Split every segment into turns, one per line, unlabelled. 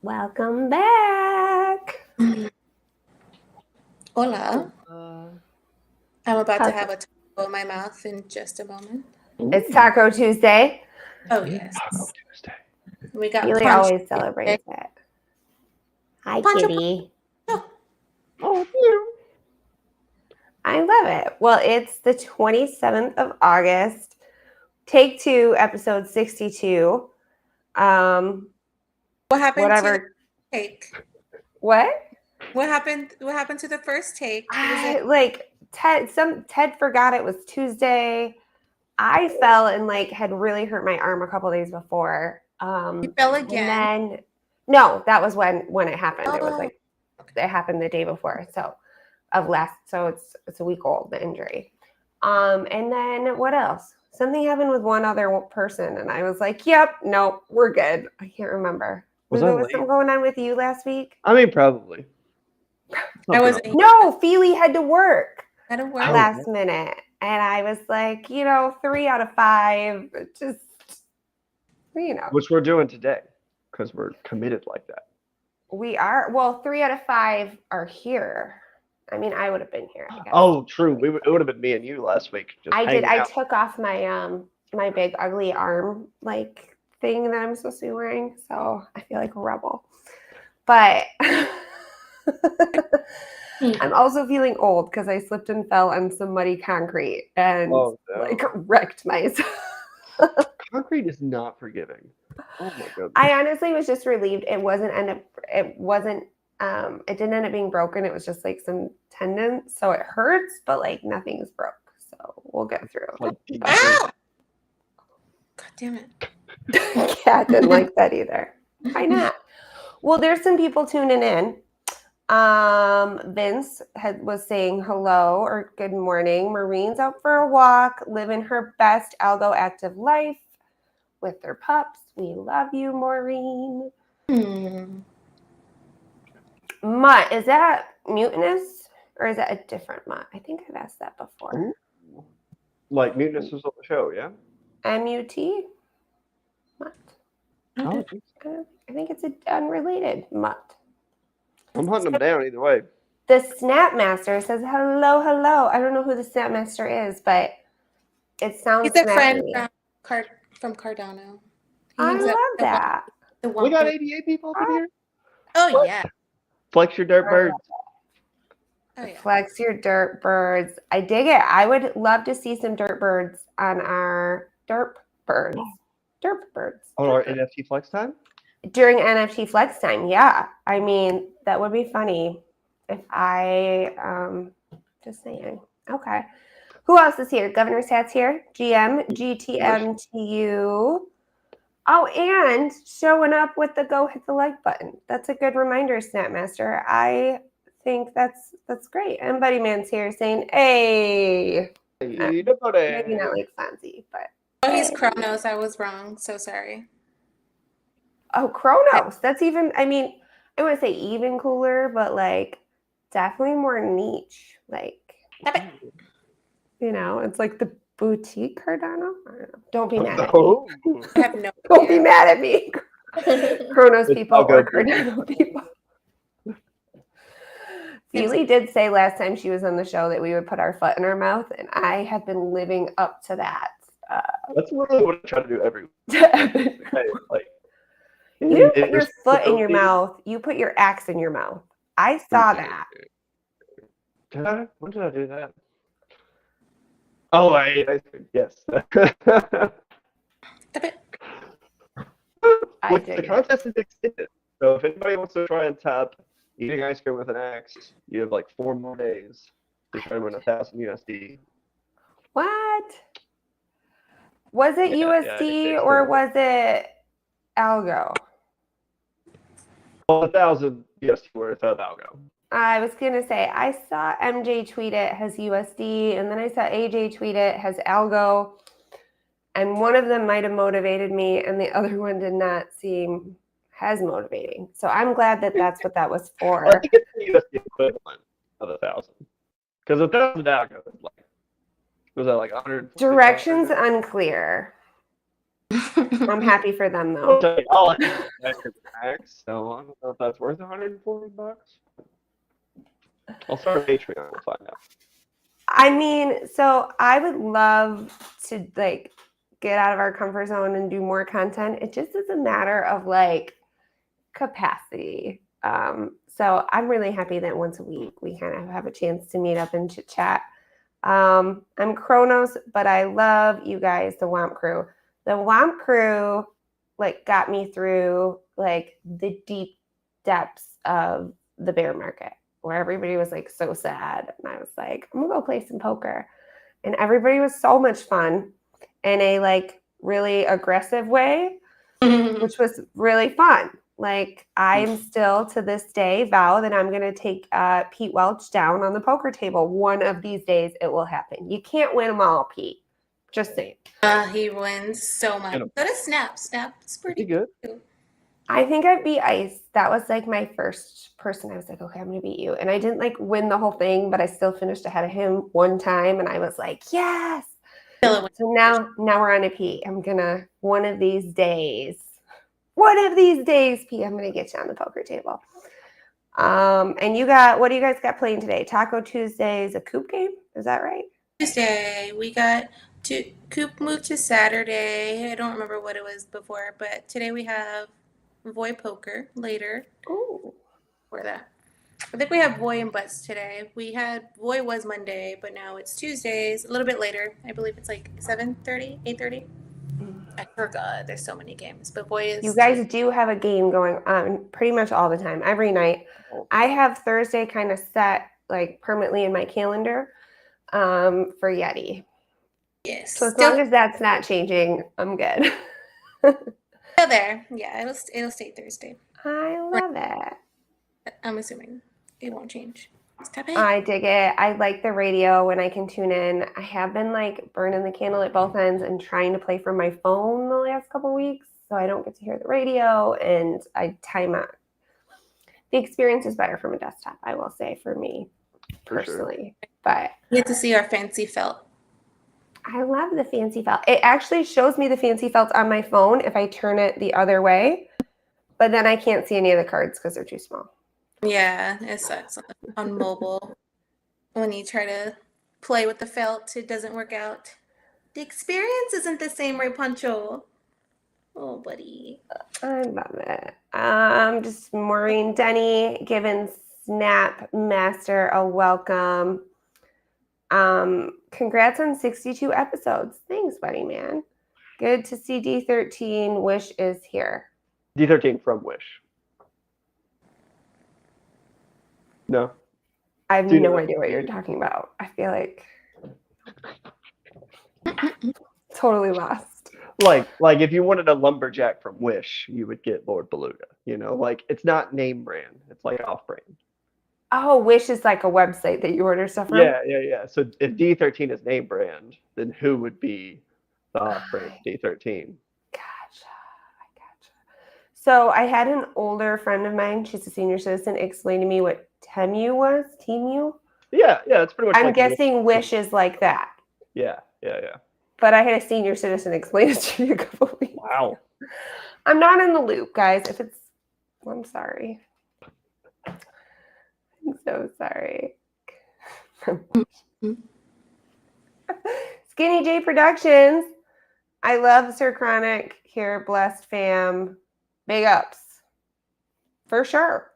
Welcome back.
Hola. I'm about to have a taco in my mouth in just a moment.
It's Taco Tuesday.
Oh, yes.
Taco Tuesday.
We got
Haley
punch.
always celebrates it. Hi,
Punch a-
kitty.
Oh, you.
I love it. Well, it's the 27th of August. Take 2, episode 62.
What happened
Whatever.
to the take?
What?
What happened to the first take?
Ted forgot it was Tuesday. I fell and had really hurt my arm a couple days before.
You fell again?
And then no, that was when it happened. It was
Oh.
it happened the day before. So it's a week old, the injury. And then what else? Something happened with one other person, and I was like, "Yep, nope, we're good." I can't remember. Was there something going on with you last week?
I mean, probably.
No, Feely had to work. Last
Oh,
minute, and I was like, 3 out of 5, just
which we're doing today because we're committed like that.
We are. Well, 3 out of 5 are here. I mean, I would have been here. I guess.
Oh, true. It would have been me and you last week.
I did. I took off my my big ugly arm thing that I'm supposed to be wearing, so I feel like a rebel. But I'm also feeling old because I slipped and fell on some muddy concrete and wrecked myself.
Concrete is not forgiving. Oh my goodness.
I honestly was just relieved it didn't end up being broken. It was just some tendons, so it hurts, but nothing's broke. So we'll get through.
Ow! God damn it.
Cat didn't like that either. Why not? Well, there's some people tuning in. Vince was saying hello or good morning. Maureen's out for a walk, living her best Algo active life with their pups. We love you, Maureen. Mutt, is that mutinous or is that a different Mutt? I think I've asked that before.
Ooh. Mutinous was on the show, yeah?
M-U-T? Mutt.
Oh,
I think it's an unrelated Mutt.
I'm hunting them down either way.
The Snapmaster says hello. I don't know who the Snapmaster is, but it sounds
He's a
snappy.
friend from Cardano.
I love that.
We got 88 people up in here.
Oh, yeah.
Flex your dirt birds.
Oh, yeah. Flex your dirt birds. I dig it. I would love to see some dirt birds on our derp birds. Derp birds.
On our NFT flex time?
During NFT flex time, yeah. I mean, that would be funny if I just saying. Okay. Who else is here? Governor's Hat's here. GM, GTMTU. Oh, and showing up with the go hit the like button. That's a good reminder, Snapmaster. I think that's great. And Buddy Man's here saying, hey. Maybe not like Fonzie, but.
Oh, he's Kronos. I was wrong. So sorry.
Oh, Kronos. That's even, I mean, I wouldn't say even cooler, but definitely more niche. It's like the boutique Cardano. I don't know. Don't be mad at me.
I have no
Don't be mad at me. Kronos people or Cardano people. Feely did say last time she was on the show that we would put our foot in our mouth, and I have been living up to that.
That's really what I try to do every week.
You didn't put your foot in your mouth. You put your axe in your mouth. I saw that.
Did I? When did I do that? Oh, yes.
The
contest is extended. So if anybody wants to try and top eating ice cream with an axe, you have 4 more days to try and win 1,000 USD.
What? Was it USD or was it Algo?
Well, 1,000 USD worth of Algo.
I was going to say, I saw MJ tweet it has USD, and then I saw AJ tweet it has Algo, and one of them might have motivated me, and the other one did not seem as motivating. So I'm glad that that's what that was for.
I think it's the USD equivalent of 1,000. Because 1,000 Algo was that 100?
Directions unclear. I'm happy for them though.
I'll let you guys get max, so I don't know if that's worth $140. I'll start a Patreon. We'll find out.
I mean, so I would love to like get out of our comfort zone and do more content. It just is a matter of like capacity. So I'm really happy that once a week we kind of have a chance to meet up and chit chat. I'm Kronos, but I love you guys, the Womp Crew. The Womp Crew like got me through like the deep depths of the bear market where everybody was like so sad. And I was like, I'm gonna go play some poker. And everybody was so much fun in a like really aggressive way, which was really fun. Like I'm still to this day vow that I'm gonna take Pete Welch down on the poker table. One of these days it will happen. You can't win them all, Pete. Just saying.
He wins so much. Go to Snap. Snap's pretty
good.
I think I beat Ice. That was like my first person. I was like, okay, I'm gonna beat you. And I didn't like win the whole thing, but I still finished ahead of him one time. And I was like, yes. So now we're on a Pete. I'm gonna one of these days, Pete, I'm gonna get you on the poker table. And you got what do you guys got playing today? Taco Tuesday is a coop game, is that right?
Tuesday we got coop moved to Saturday. I don't remember what it was before, but today we have Voy Poker later.
Ooh.
For that. I think we have Voy and Butts today. We had Voy was Monday, but now it's Tuesdays, a little bit later. I believe it's like 7:30, 8:30. I forgot. There's so many games, but Voy is.
You guys do have a game going on pretty much all the time, every night. I have Thursday kind of set like permanently in my calendar for Yeti.
Yes.
So as long as that's not changing, I'm good.
Still there. Yeah, it'll stay Thursday.
I love it.
I'm assuming it won't change. Stop it.
I dig it. I like the radio when I can tune in. I have been like burning the candle at both ends and trying to play from my phone the last couple weeks, so I don't get to hear the radio and I time out. The experience is better from a desktop, I will say, for me personally. Sure. But
you get to see our fancy felt.
I love the fancy felt. It actually shows me the fancy felt on my phone if I turn it the other way, but then I can't see any of the cards because they're too small.
Yeah, it sucks on mobile. When you try to play with the felt, it doesn't work out. The experience isn't the same, right, Pancho? Oh, buddy.
I love it. Just Maureen Denny giving Snap Master a welcome. Congrats on 62 episodes. Thanks, buddy, man. Good to see D13. Wish is here.
D13 from Wish. No.
I have no idea what you're talking about. I feel like totally lost.
Like if you wanted a lumberjack from Wish, you would get Lord Beluga. You know, like it's not name brand. It's like off brand.
Oh, Wish is like a website that you order stuff from?
Yeah. So if D13 is name brand, then who would be the off brand D13?
Gotcha. So I had an older friend of mine, she's a senior citizen, explain to me what Temu was. Temu?
Yeah, it's pretty much.
I'm guessing Wish is like that.
Yeah.
But I had a senior citizen explain it to me a couple weeks.
Wow.
I'm not in the loop, guys. I'm sorry. I'm so sorry. Skinny J Productions. I love Sir Chronic here. Blessed fam. Big ups. For sure.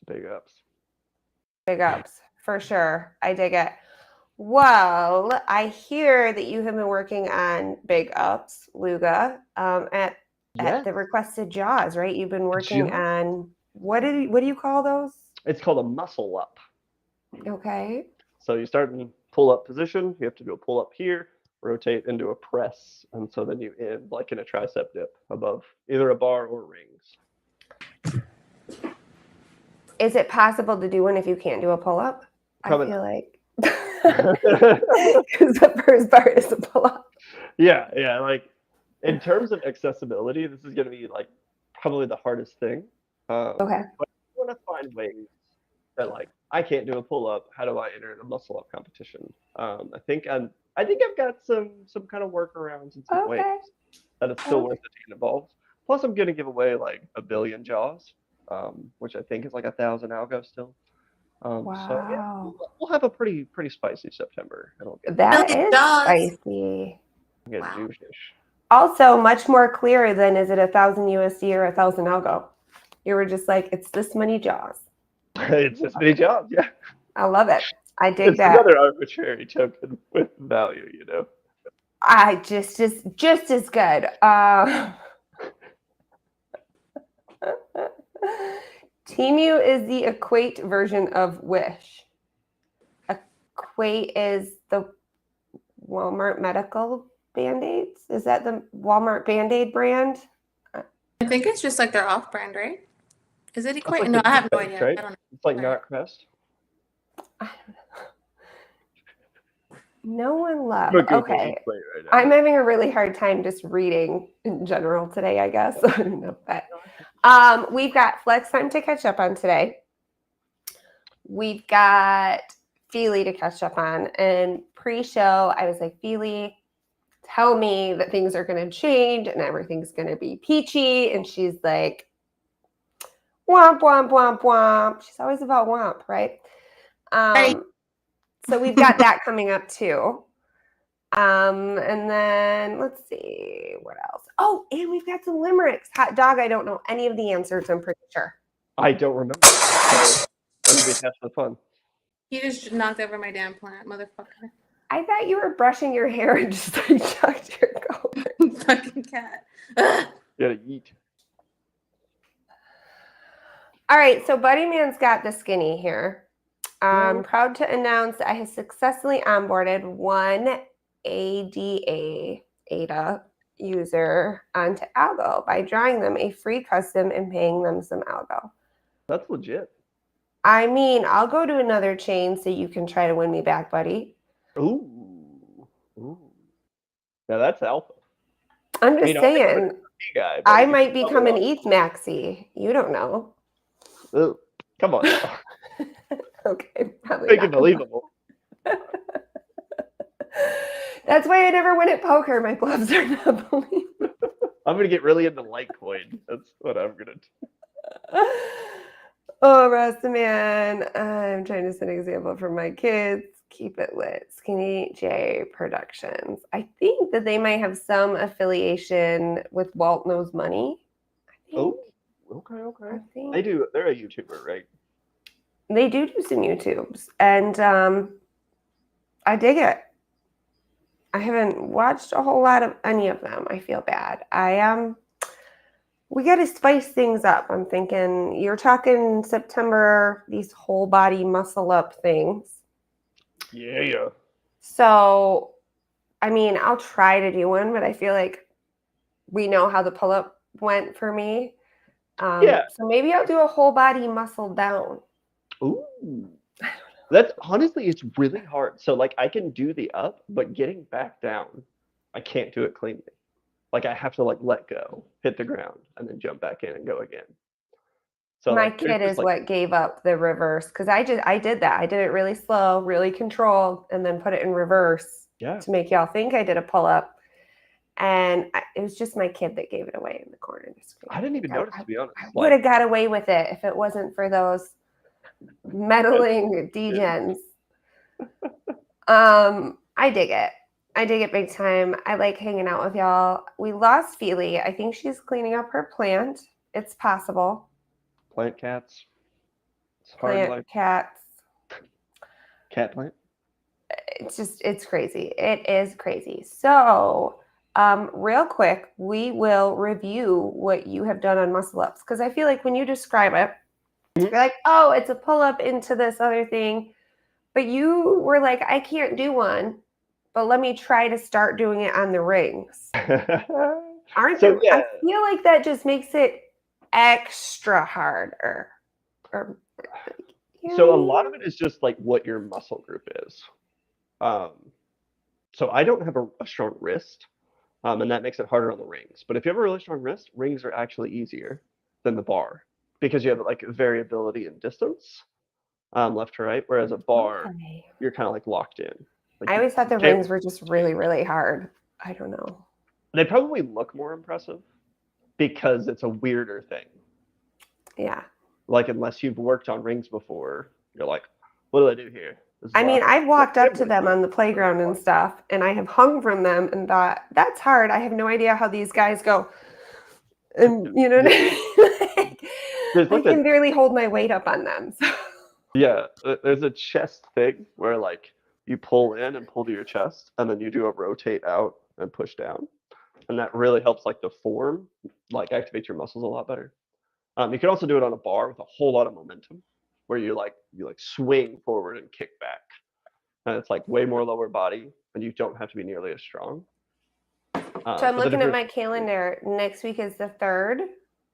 Big ups. For sure. I dig it. Well, I hear that you have been working on Big Ups, Luga, at the requested Jaws, right? You've been working on what do you call those? It's called a muscle up.
Okay.
So you start in pull-up position. You have to do a pull-up here, rotate into a press, and so then you end like in a tricep dip above either a bar or rings.
Is it possible to do one if you can't do a pull-up? I feel like because the first part is a pull-up.
Yeah. Like in terms of accessibility, this is going to be like probably the hardest thing.
Okay.
But I want to find ways that like I can't do a pull-up. How do I enter a muscle-up competition? I think I've got some kind of workarounds and some ways
that it's still worth it to get involved. Plus, I'm gonna give away like 1 billion jaws, which I think is like 1,000 algo still. So yeah,
Wow.
we'll have a pretty spicy September. It'll
That
Billion
is
dollars.
spicy.
get
Wow.
juicy.
Also, much more clear than is it 1,000 USD or 1,000 algo? You were just like, it's this many jaws.
It's this many jaws, yeah.
I love it. I dig
It's
that.
another arbitrary token with value, you know.
I just as good. Temu is the Equate version of Wish. Equate is the Walmart medical Band-Aids. Is that the Walmart Band-Aid brand?
I think it's just like their off-brand, right? Is it
That's
Equate?
like
No,
the
I have no
toothpaste,
idea.
right?
I don't know.
It's like
Sorry.
not Crest.
No one love.
But Google's
Okay.
Equate right now.
I'm having a really hard time just reading in general today, I guess. I don't know, but we've got flex time to catch up on today. We've got Feely to catch up on. And pre-show, I was like, Feely, tell me that things are going to change and everything's going to be peachy. And she's like, womp, womp, womp, womp. She's always about womp, right? So we've got that coming up too. And then let's see what else. Oh, and we've got some limericks. Hot dog, I don't know any of the answers, I'm pretty sure.
I don't remember. So that'll be a test of fun.
You just knocked over my damn plant, motherfucker.
I thought you were brushing your hair and just like chucked your coat.
Fucking cat. Ugh.
You gotta eat.
All right, so Buddy Man's got the skinny here. I'm proud to announce that I have successfully onboarded one ADA user onto Algo by drawing them a free custom and paying them some Algo.
That's legit.
I mean, I'll go to another chain so you can try to win me back, buddy.
Ooh. Now that's alpha.
I'm just saying,
Guy,
I might become an ETH maxi. You don't know.
Ooh, come on now.
Okay, probably
Make it
not.
believable.
That's why I never win at poker. My gloves are not believable.
I'm gonna get really into Litecoin. That's what I'm gonna do.
Oh, Rasta man, I'm trying to set an example for my kids. Keep it lit. Skinny J Productions. I think that they might have some affiliation with Walt Knows Money.
Oh, okay.
I think
They do. They're a YouTuber, right?
they do some YouTubes, and I dig it. I haven't watched a whole lot of any of them. I feel bad. We got to spice things up. I'm thinking you're talking September, these whole body muscle up things.
Yeah.
So, I mean, I'll try to do one, but I feel like we know how the pull up went for me.
Yeah.
So maybe I'll do a whole body muscle down.
Ooh. That's honestly, it's really hard. So like I can do the up, but getting back down, I can't do it cleanly. Like I have to like let go, hit the ground, and then jump back in and go again. So
My
like, there's
kid
just,
is
like,
what gave up the reverse because I did that. I did it really slow, really controlled, and then put it in reverse to make y'all think I did a pull up. And it was just my kid that gave it away in the corner of the screen.
I didn't even notice, to be honest.
I would have got away with it if it wasn't for those meddling degens. I dig it. I dig it big time. I like hanging out with y'all. We lost Feely. I think she's cleaning up her plant. It's possible.
Plant cats. It's hard
Plant
life.
cats.
Cat plant.
It's crazy. It is crazy. So, real quick, we will review what you have done on muscle ups because I feel like when you describe it, you're like, oh, it's a pull up into this other thing. But you were like, I can't do one, but let me try to start doing it on the rings. I feel like that just makes it extra harder.
So a lot of it is just like what your muscle group is. So I don't have a strong wrist, and that makes it harder on the rings. But if you have a really strong wrist, rings are actually easier than the bar because you have like variability in distance, left to right. Whereas a bar, you're kind of like locked in. Like
I always thought the rings were just really, really hard. I don't know.
They probably look more impressive because it's a weirder thing.
Yeah.
Like, unless you've worked on rings before, you're like, what do I do here? This is
I mean,
what
I've walked up to them on the playground and stuff, and I have hung from them and thought, that's hard. I have no idea how these guys go. And, you know,
There's
I
like
can barely hold my weight up on them. So.
Yeah, there's a chest thing where like you pull in and pull to your chest, and then you do a rotate out and push down, and that really helps like the form, like activate your muscles a lot better. You can also do it on a bar with a whole lot of momentum, where you swing forward and kick back, and it's like way more lower body, and you don't have to be nearly as strong.
So I'm
but the
looking at my
difference-
calendar. Next week is the 3rd.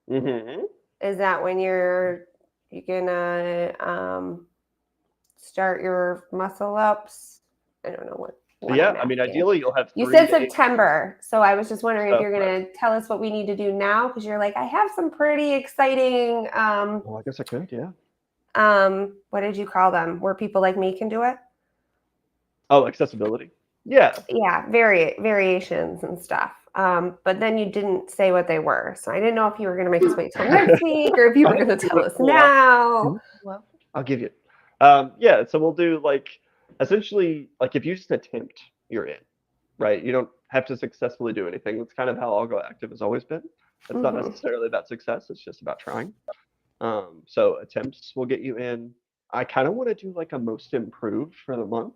Mhm.
Is that when you're gonna start your muscle ups? I don't know what
Yeah,
I'm
I mean,
asking.
ideally you'll have
You
3
said
days.
September, so I was just wondering if
So,
you're gonna tell us what we need to do now, because you're like, I have some pretty exciting
Well, I guess I could, yeah.
what did you call them? Where people like me can do it?
Oh, accessibility. Yeah.
Yeah, variations and stuff. But then you didn't say what they were, so I didn't know if you were gonna make us wait till next week or if you were gonna tell us now.
Well, I'll give you. Yeah, so we'll do like essentially like if you just attempt, you're in, right? You don't have to successfully do anything. That's kind of how Algo Active has always been. It's not necessarily about success. It's just about trying. So attempts will get you in. I kind of want to do like a most improved for the month.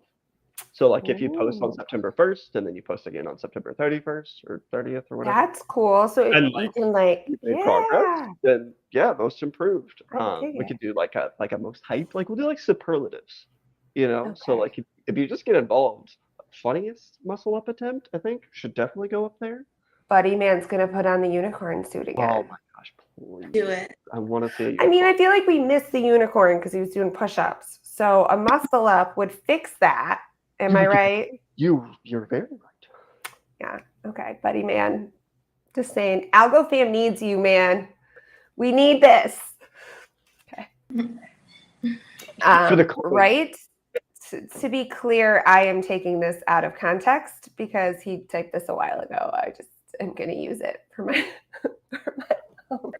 So like if you post on
Ooh.
September 1st and then you post again on September 31st or 30th or whatever.
That's cool. So
And,
you
like,
can like,
you made
yeah.
progress, then yeah, most improved.
I dig
We
it.
could do like a most hype, like we'll do like superlatives, you know. So
Okay.
like if you just get involved, funniest muscle up attempt, I think should definitely go up there.
Buddy Man's gonna put on the unicorn suit again.
Oh my gosh, please.
Do it.
I want to see it.
I mean, I feel like we missed the unicorn because he was doing push-ups. So a muscle up would fix that. Am I right?
You're very right.
Yeah. Okay, Buddy Man. Just saying, Algo fam needs you, man. We need this. Okay.
For the coin.
Right? To be clear, I am taking this out of context because he typed this a while ago. I just am going to use it for my, for my own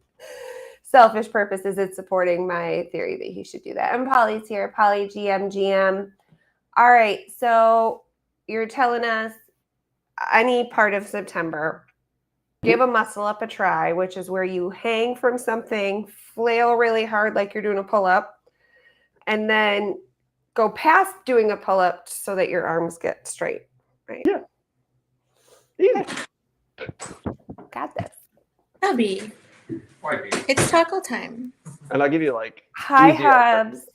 selfish purposes. It's supporting my theory that he should do that. And Polly's here. Polly, GM. All right. So you're telling us any part of September, give a muscle up a try, which is where you hang from something, flail really hard like you're doing a pull-up, and then go past doing a pull-up so that your arms get straight, right?
Yeah. Easy.
Got this.
Abby, it's taco time.
And I'll give you like
Hi,
easy
Hubs.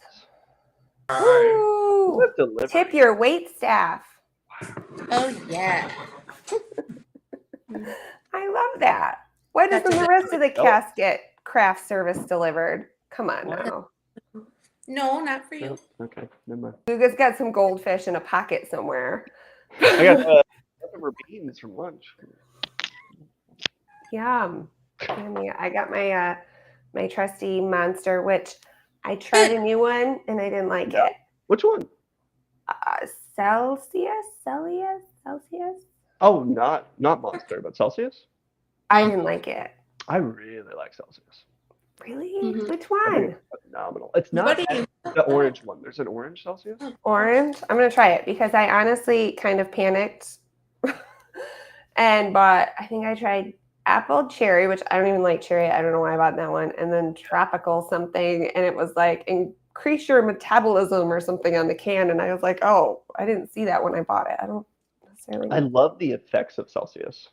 Woo!
What delivery?
Tip your wait staff.
Oh yeah.
I love that. Why doesn't the rest of the cast get craft service delivered? Come on now.
No, not for you.
Okay, never mind.
Luga's got some goldfish in a pocket somewhere.
I got leftover beans from lunch.
Yum. Yummy. I got my my trusty monster, which I tried a new one and I didn't like it.
Which one?
Celsius.
Oh, not Monster, but Celsius.
I didn't like it.
I really like Celsius.
Really?
Mhm.
Which
I think
one?
it's phenomenal. It's not
What do you-
the orange one. There's an orange Celsius.
Orange. I'm gonna try it because I honestly kind of panicked and bought. I think I tried apple cherry, which I don't even like cherry. I don't know why I bought that one, and then tropical something, and it was like increase your metabolism or something on the can, and I was like, oh, I didn't see that when I bought it. I don't necessarily.
I love the effects of Celsius.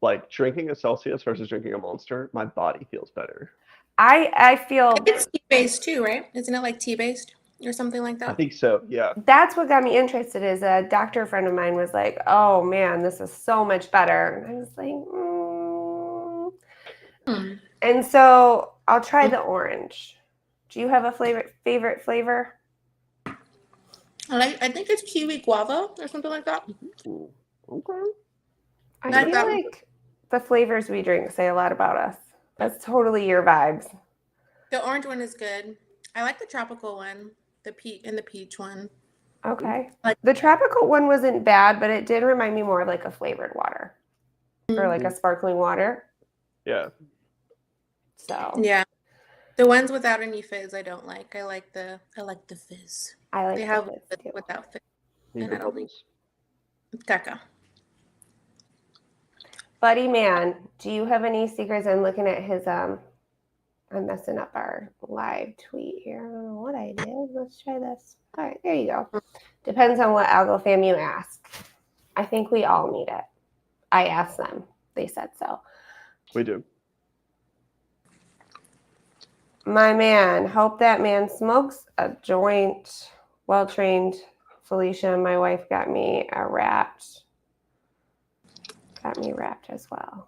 Like drinking a Celsius versus drinking a Monster, my body feels better.
I feel
It's tea-based too, right? Isn't it like tea-based or something like
I
that?
think so. Yeah.
that's what got me interested. Is a doctor friend of mine was like, oh man, this is so much better, and I was like,
Hmm.
And so I'll try the orange. Do you have a favorite flavor?
I think it's kiwi guava or something like that.
Ooh, okay.
I
Like
feel
that.
like the flavors we drink say a lot about us. That's totally your vibes.
The orange one is good. I like the tropical one, the peach one.
Okay.
Like-
The tropical one wasn't bad, but it did remind me more of like a flavored water. or like a sparkling water.
Yeah.
So
Yeah. The ones without any fizz I don't like. I like the fizz.
I like
They
the
have
fizz
it
too.
without fizz.
Need
And
the
I don't like
bubbles.
caca.
Buddy man, do you have any secrets? I'm looking at his I'm messing up our live tweet here. I don't know what I did. Let's try this. All right, there you go. Depends on what Algo fam you ask. I think we all need it. I asked them. They said so.
We do.
My man, hope that man smokes a joint. Well trained Felicia, my wife got me wrapped. Got me wrapped as well.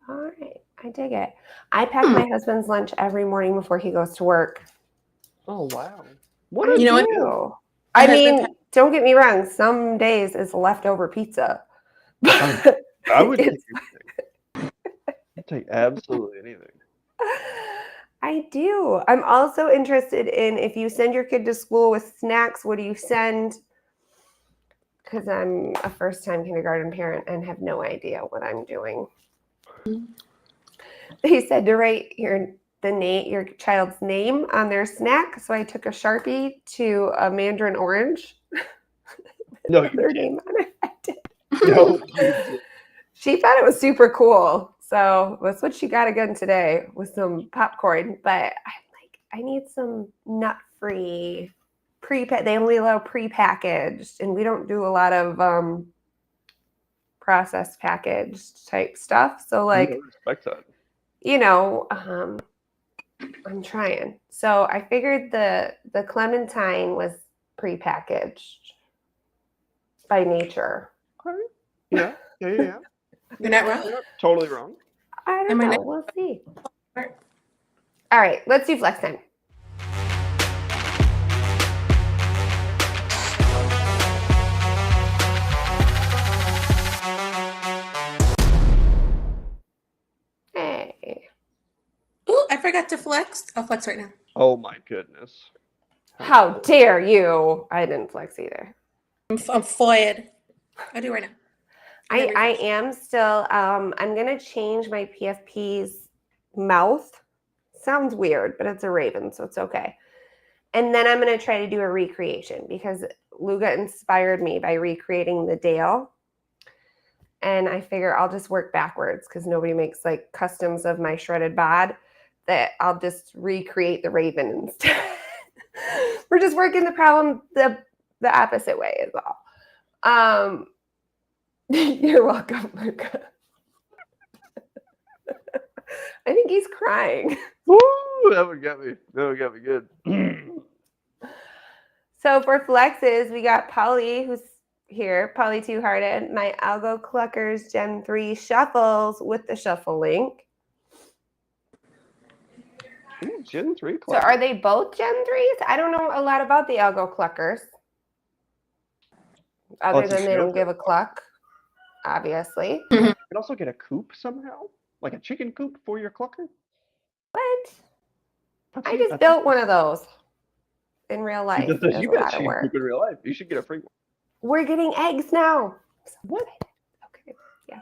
All right, I dig it. I pack my husband's lunch every morning before he goes to work.
Oh wow. What
I
a
You know what?
do.
My
I
husband
mean, don't get me wrong. Some days it's leftover pizza.
I would take
It's-
anything. I'd take absolutely anything.
I do. I'm also interested in if you send your kid to school with snacks, what do you send? Because I'm a first-time kindergarten parent and have no idea what I'm doing. They said to write your child's name on their snack, so I took a Sharpie to a mandarin orange.
No, you
Their
did.
name on it. I did.
No, you did.
She thought it was super cool. So that's what she got again today with some popcorn. But I'm like, I need some nut-free they only allow pre-packaged, and we don't do a lot of processed packaged type stuff. So
I
like,
respect that.
you know, I'm trying. So I figured the clementine was pre-packaged by nature.
Okay. Yeah.
You're not wrong.
You're not totally wrong.
I don't
Am I
know.
not-
We'll see. All right, let's do flex time. Hey.
Ooh, I forgot to flex. I'll flex right now.
Oh my goodness.
How dare you? I didn't flex either.
I'm foiled. I'll do it right now.
I am still I'm gonna change my PFP's mouth. Sounds weird, but it's a raven, so it's okay. And then I'm gonna try to do a recreation because Luga inspired me by recreating the Dale. And I figure I'll just work backwards because nobody makes like customs of my shredded bod, that I'll just recreate the raven instead. We're just working the problem the opposite way is all. You're welcome, Luca. I think he's crying.
Woo! That one got me. That one got me good.
So for flexes, we got Polly, who's here. Polly Two Hearted. My Algo Cluckers Gen 3 shuffles with the shuffle link.
Ooh, Gen 3
So
club.
are they both Gen 3s? I don't know a lot about the Algo Cluckers. Other
it's a
than they don't
shelter.
give a cluck, obviously.
You can also get a coop somehow, like a chicken coop for your clucker.
What?
That's
I
it,
just
that's
built
it.
one of those in real life.
You
It was a
got a
lot of
chicken
work.
coop in real life. You should get a free one.
We're getting eggs now.
What?
Okay. Yeah.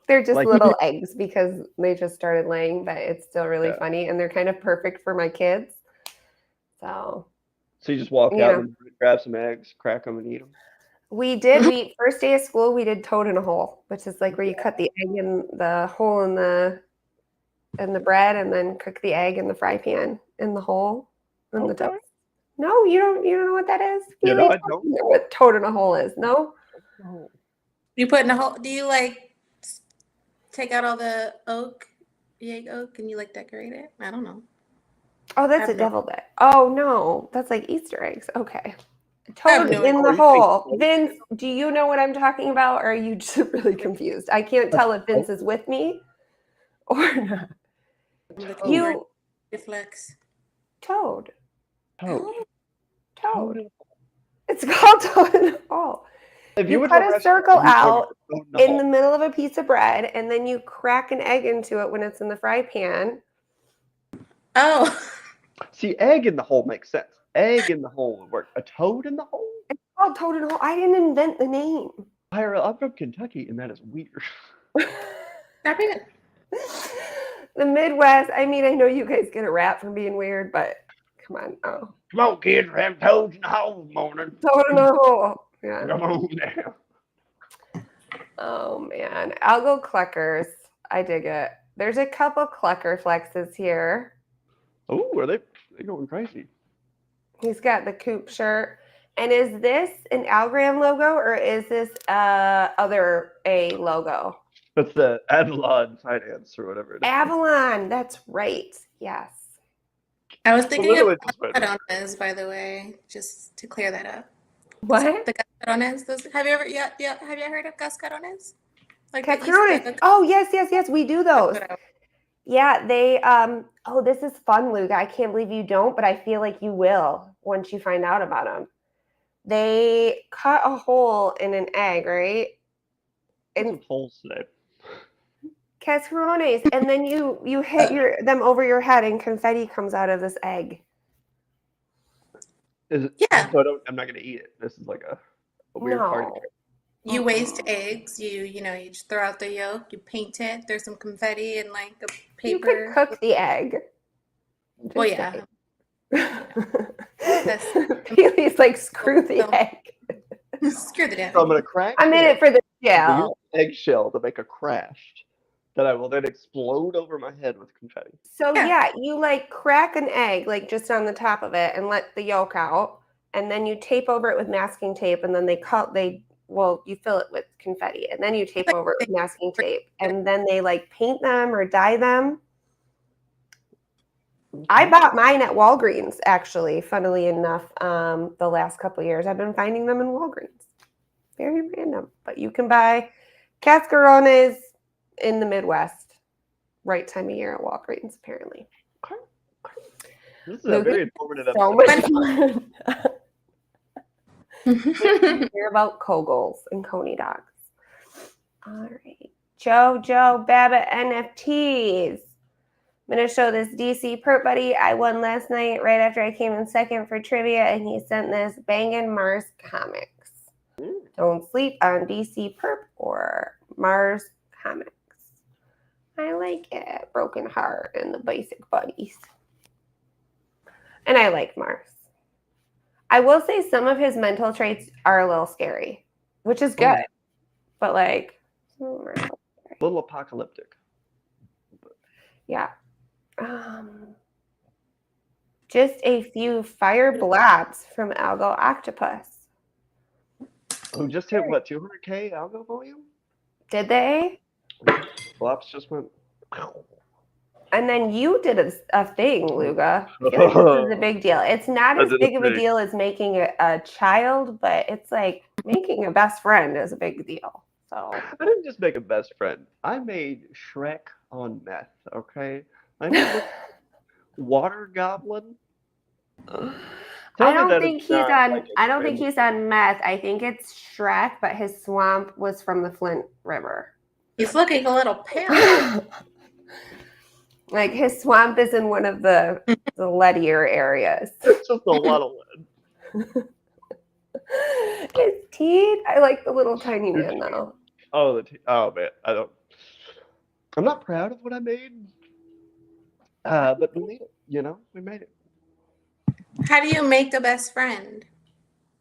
They're just
Like-
little eggs because they just started laying, but it's still really
Yeah.
funny and they're kind of perfect for my kids. So
So you just walk
You
out
know.
and grab some eggs, crack them, and eat them.
we first day of school, we did toad in a hole, which is like where you cut the egg in the hole in the bread and then cook the egg in the fry pan in the hole in the
Okay.
toast. No, you don't know what that is?
Yeah,
Keely,
no, I don't.
know what toad in a hole is. No?
Oh.
You put in a whole. Do you like take out all the egg oak, and you like decorate it? I don't know.
Oh, that's a
Have no-
deviled egg. Oh no, that's like Easter eggs. Okay.
have
Toad
no
in
idea.
the
Oh, you
hole.
think-
Vince, do you know what I'm talking about? Or are you just really confused? I can't tell if Vince is with me or not.
I'm looking
You
for flex.
toad.
Toad.
Oh,
Toad. It's called toad in the hole.
If
You
went
cut
to
a
restaurant
circle
and you ordered
out
toad
in
hole,
the middle of a piece of bread, and then you crack an egg into it when it's in the fry pan.
oh.
see, egg in the hole makes sense. Egg in the hole would work. A toad in the hole?
It's called toad in the hole. I didn't invent the name.
IRL, I'm from Kentucky, and that is weird.
Stop it.
The Midwest. I mean, I know you guys get a rap for being weird, but come on. Oh,
Come on, kids, we're having toads in the hole morning.
toad in the hole. Yeah.
Come on now.
Oh man, Algo Cluckers. I dig it. There's a couple Clucker flexes here.
Oh, are they going crazy?
He's got the coupe shirt. And is this an Algram logo or is this other A logo?
That's the Avalon Finance or whatever it is.
Avalon. That's right. Yes.
I was thinking
literally
of
just
Gus
went-
Carones, by the way, just to clear that up.
What?
The Gus Carones. Those, have you ever? Yeah. Have you heard of Gus Carones? Like the
Cascarones.
East-
Oh yes. We do those.
That's what I-
Yeah, they oh, this is fun, Luke. I can't believe you don't, but I feel like you will once you find out about them. They cut a hole in an egg, right?
Some
And
holes today.
cascarones, and then you hit them over your head and confetti comes out of this egg.
Is it?
Yeah.
So I'm not gonna eat it. This is like a weird party
No.
trick.
You waste eggs. You just throw out the yolk. You paint it. There's some confetti and like a
You
paper.
could cook the egg.
Well,
Just
yeah.
Haley's like, screw the
So-
egg.
Screw the damn.
So I'm gonna crack.
I'm in it for the
We
gel.
use eggshell to make a crash that I will then explode over my head with confetti.
So
Yeah.
yeah, you like crack an egg like just on the top of it and let the yolk out, and then you tape over it with masking tape, and then you fill it with confetti, and then you tape over it with masking tape, and then they like paint them or dye them. I bought mine at Walgreens, actually, funnily enough. The last couple of years, I've been finding them in Walgreens. Very random, but you can buy cascarones in the Midwest, right time of year at Walgreens, apparently.
This is a
Luke,
very informative
So
episode.
much fun. Hear about Kogels and Coney dogs. All right, Joe Babbitt NFTs. I'm going to show this DC Perp buddy I won last night right after I came in second for trivia, and he sent this Bangin' Mars comics. Don't sleep on DC Perp or Mars comics. I like it. Broken Heart and the Basic Buddies. And I like Mars. I will say some of his mental traits are a little scary, which is good. But like,
A little apocalyptic.
yeah. Just a few fire blobs from Algo Octopus.
Who just hit what, 200K algo volume?
Did they?
Flops just went.
And then you did a thing, Luga. I feel like this is a big deal. It's not
I
as
did a
big of a
thing.
deal as making a child, but it's like making a best friend is a big deal. So
I didn't just make a best friend. I made Shrek on meth, okay? I made Water Goblin. Tell
I
me
don't
that
think
it's
he's
not
on.
like a
I don't think
random-
he's on meth. I think it's Shrek, but his swamp was from the Flint River.
He's looking a little pale.
Like his swamp is in one of the leadier areas.
It's just a lot of lead.
His teeth. I like the little tiny man though.
Oh, oh man, I'm not proud of what I made, but we made it. You know, we made it.
How do you make a best friend?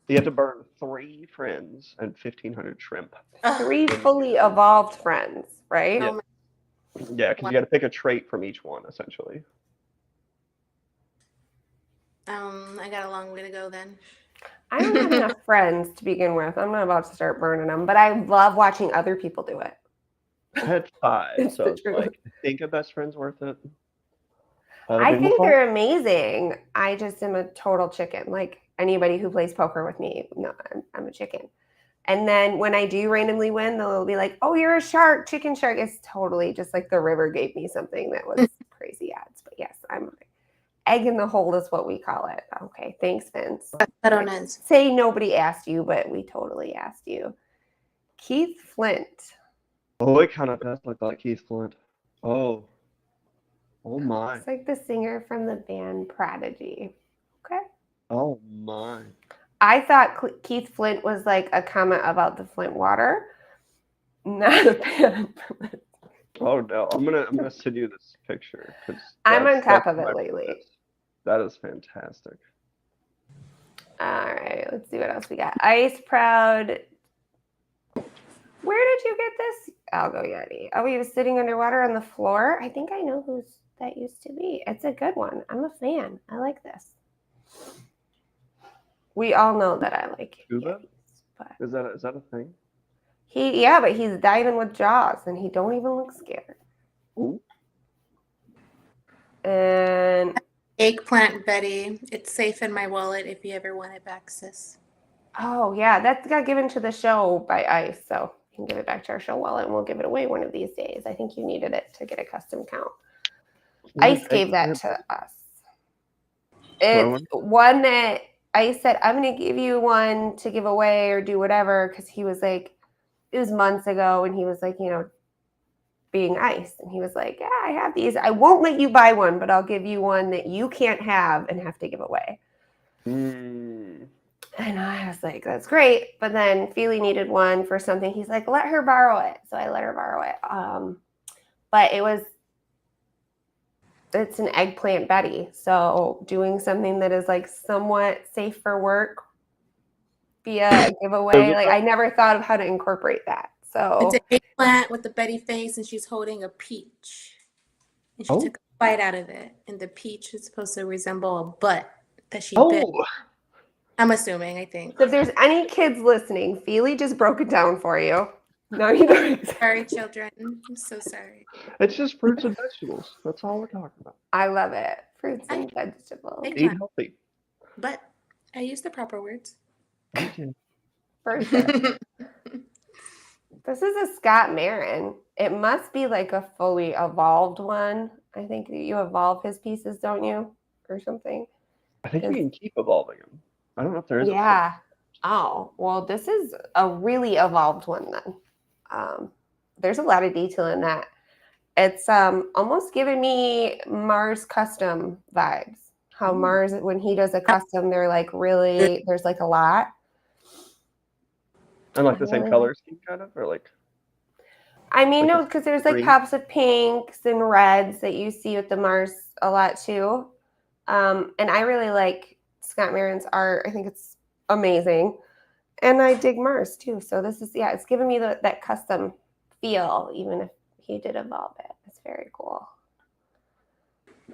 You have to burn 3 friends and 1,500 shrimp.
Ugh.
3 fully evolved friends, right?
Yeah. Yeah, because you got to pick a trait from each one, essentially.
I got a long way to go then.
I don't have enough friends to begin with. I'm not about to start burning them, but I love watching other people do it.
I had 5,
It's
so
the
it's
truth.
like, I think a best friend's worth it.
I think they're amazing. I just am a total chicken. Like anybody who plays poker with me, no, I'm a chicken. And then when I do randomly win, they'll be like, "Oh, you're a shark, chicken shark." It's totally just like the river gave me something that was crazy odds. But yes, I'm egg in the hole is what we call it. Okay, thanks, Vince.
Carones.
Say nobody asked you, but we totally asked you. Keith Flint.
Oh, it kind of does look like Keith Flint. Oh. Oh my.
It's like the singer from the band Prodigy. Okay.
Oh my.
I thought Keith Flint was like a comment about the Flint water. Not a fan.
Oh no, I'm gonna send you this picture because
I'm on top
that's
of it
my
lately.
weakness. That is fantastic.
All right, let's see what else we got. Ice Proud. Where did you get this Algo Yeti? Oh, he was sitting underwater on the floor. I think I know who's that used to be. It's a good one. I'm a fan. I like this. We all know that I like
Scuba?
Yetis, but
Is that a thing?
but he's diving with jaws and he don't even look scared.
Ooh.
And
Eggplant Betty. It's safe in my wallet if you ever want it back, sis.
oh yeah, that got given to the show by Ice, so you can give it back to our show wallet and we'll give it away one of these days. I think you needed it to get a custom count. Ice gave that to us. It's one that Ice said, I'm going to give you one to give away or do whatever, because he was like, it was months ago, and he was like, being Ice. And he was like, yeah, I have these. I won't let you buy one, but I'll give you one that you can't have and have to give away.
Mm.
And I was like, that's great. But then Feely needed one for something. He's like, let her borrow it. So I let her borrow it. But it's an eggplant Betty. So doing something that is like somewhat safe for work via a giveaway. Like I never thought of how to incorporate that. So
It's an eggplant with the Betty face, and she's holding a peach. And she took a bite out of it, and the peach is supposed to resemble a butt that she bit. I'm assuming, I think.
So if there's any kids listening, Feely just broke it down for you. No, you don't.
Sorry, children. I'm so sorry.
It's just fruits and vegetables. That's all we're talking about.
I love it. Fruits and vegetables.
Eat healthy.
But I use the proper words.
For sure. This is a Scott Marin. It must be like a fully evolved one. I think you evolve his pieces, don't you? Or something.
I think you can keep evolving them. I don't know if there is.
Yeah. Oh, well, this is a really evolved one then. There's a lot of detail in that. It's almost giving me Mars custom vibes. How Mars, when he does a custom, they're like really, there's like a lot.
And like the same color scheme kind of, or like?
I mean, no, because there's like pops of pinks and reds that you see with the Mars a lot too. And I really like Scott Marin's art. I think it's amazing. And I dig Mars too. So this is, yeah, it's giving me that custom feel, even if he did evolve it. It's very cool.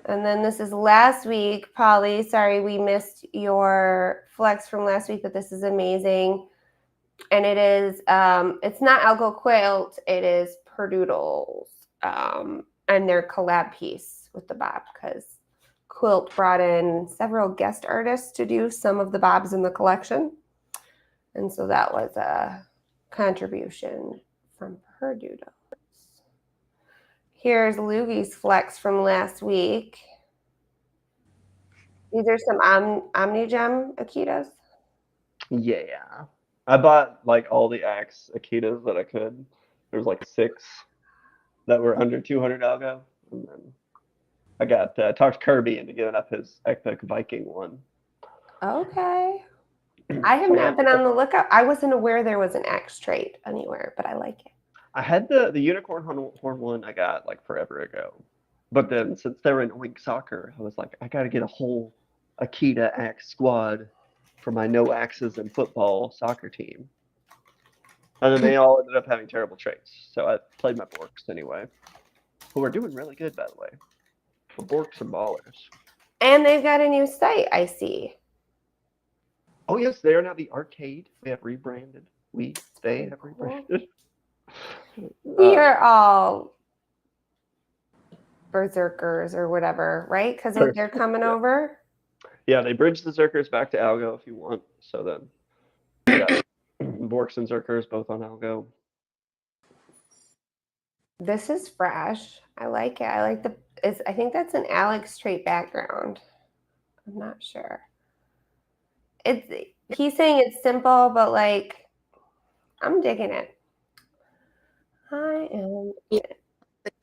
And then this is last week, Polly. Sorry, we missed your flex from last week, but this is amazing. And it is, it's not Algo Quilt, it is Perdoodles. And their collab piece with the Bob, because Quilt brought in several guest artists to do some of the Bobs in the collection. And so that was a contribution from Perdoodles. Here's Lugi's flex from last week. These are some Omnigem Akitas.
Yeah. I bought like all the Axe Akitas that I could. There was like 6 that were under 200 Algo. And then I got talked Kirby into giving up his Epic Viking one.
Okay. I have not been on the lookout. I wasn't aware there was an Axe trait anywhere, but I like it.
I had the unicorn horn one I got like forever ago. But then since they were in Oink Soccer, I was like, I got to get a whole Akita Axe squad for my no axes in football soccer team. And then they all ended up having terrible traits. So I played my Borks anyway. Who are doing really good, by the way. For Borks and Ballers.
And they've got a new site, I see.
Oh, yes, they are now the arcade. They have rebranded. They have rebranded.
We are all berserkers or whatever, right? Because they're coming over.
Yeah, they bridged the Zerkers back to Algo if you want. So then, yeah, Borks and Zerkers both on Algo.
This is fresh. I like it. I like I think that's an Alex trait background. I'm not sure. He's saying it's simple, but like, I'm digging it. I am.
The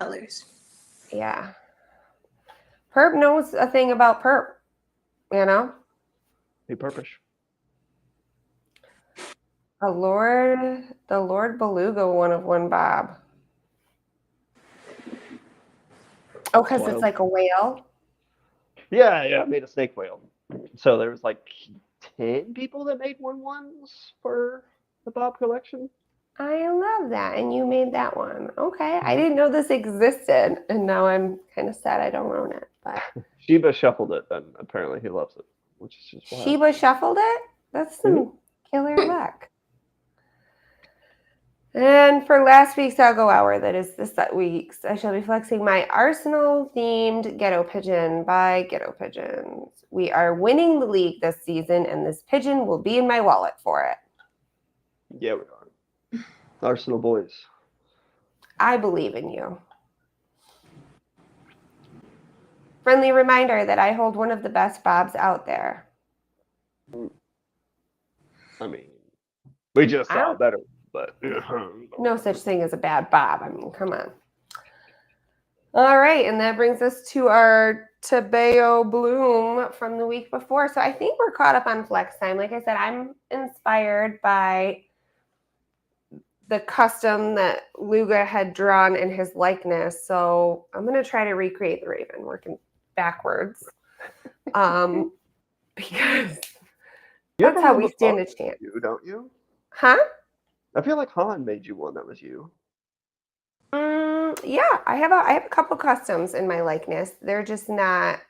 colors.
Yeah. Perp knows a thing about Perp, you know?
Hey, Purpish.
The Lord Beluga one of one Bob. Oh, because it's
Wild.
like a whale.
Yeah, I made a snake whale. So there was like 10 people that made 1/1s for the Bob collection.
I love that. And you made that one. Okay. I didn't know this existed. And now I'm kind of sad I don't own it. But
Sheba shuffled it, and apparently he loves it, which is just wild.
Sheba shuffled it? That's some killer luck. And for last week's Algo Hour, that is this week's, I shall be flexing my Arsenal-themed Ghetto Pigeon by Ghetto Pigeons. We are winning the league this season, and this pigeon will be in my wallet for it.
Yeah, we are. Arsenal boys.
I believe in you. Friendly reminder that I hold one of the best bobs out there.
I mean, we just
I
saw
don't-
better, but
No such thing as a bad bob. I mean, come on. All right, and that brings us to our Tabeo Bloom from the week before. So I think we're caught up on flex time. Like I said, I'm inspired by the custom that Luga had drawn in his likeness. So I'm going to try to recreate the Raven, working backwards. Because
you
that's
have
how
one
we
with
stand
Han,
a chance.
you, don't you?
Huh?
I feel like Han made you one that was you.
Yeah, I have a couple customs in my likeness. They're just not.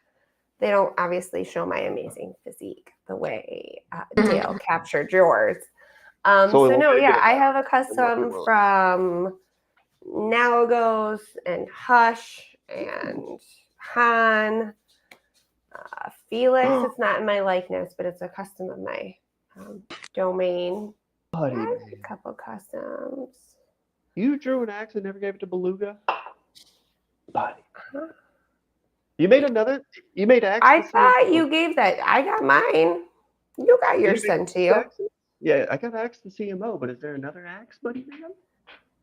They don't obviously show my amazing physique the way Dale captured yours.
So
So no,
we'll
yeah,
get
I
it
have a
back and what you
custom
want.
from Nalgos and Hush and Han. Felix, it's not in my likeness, but it's a custom of my domain.
Buddy,
Yeah, I
man.
have a couple customs.
You drew an axe and never gave it to Beluga? Buddy.
Huh?
You made another? You made axe?
I
the
thought
CMO?
you gave that. I got mine. You got yours
You made
sent to
two
you.
axes? Yeah, I got axe the CMO, but is there another axe, buddy man?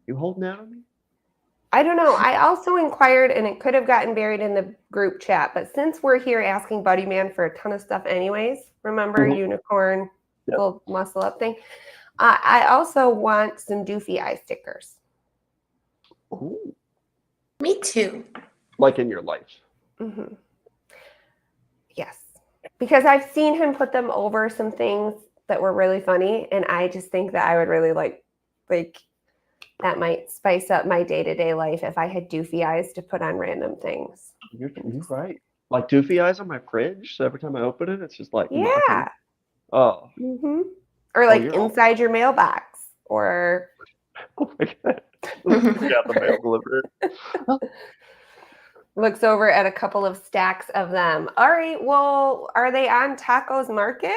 You holding out on me?
I don't know. I also inquired, and it could have gotten buried in the group chat. But since we're here asking Buddy Man for a ton of stuff, anyways, remember unicorn,
Yep.
little muscle up thing. I also want some doofy eye stickers.
Ooh.
Me too.
Like in your life.
Mm-hmm. Yes, because I've seen him put them over some things that were really funny, and I just think that I would really like that might spice up my day-to-day life if I had doofy eyes to put on random things.
You're right. Like doofy eyes on my fridge, so every time I open it, it's just like
Yeah.
mocking. Oh.
Mm-hmm. Or like
you're all-
inside your mailbox, or
Oh my god. Got the mail delivered.
looks over at a couple of stacks of them. All right, well, are they on Taco's Market?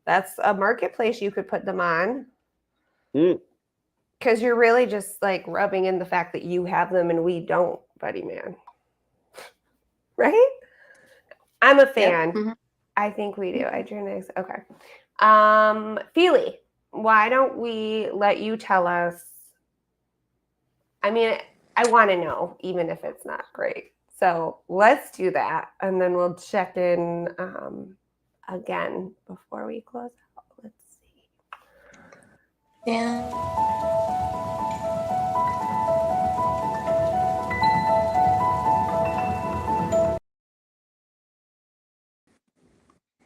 That's a marketplace you could put them on. Because you're really just like rubbing in the fact that you have them and we don't, Buddy Man. Right? I'm a fan.
Mm-hmm.
I think we do. I drew next. Okay. Feely, why don't we let you tell us? I mean, I want to know, even if it's not great. So let's do that. And then we'll check in again before we close out. Let's see.
Yeah.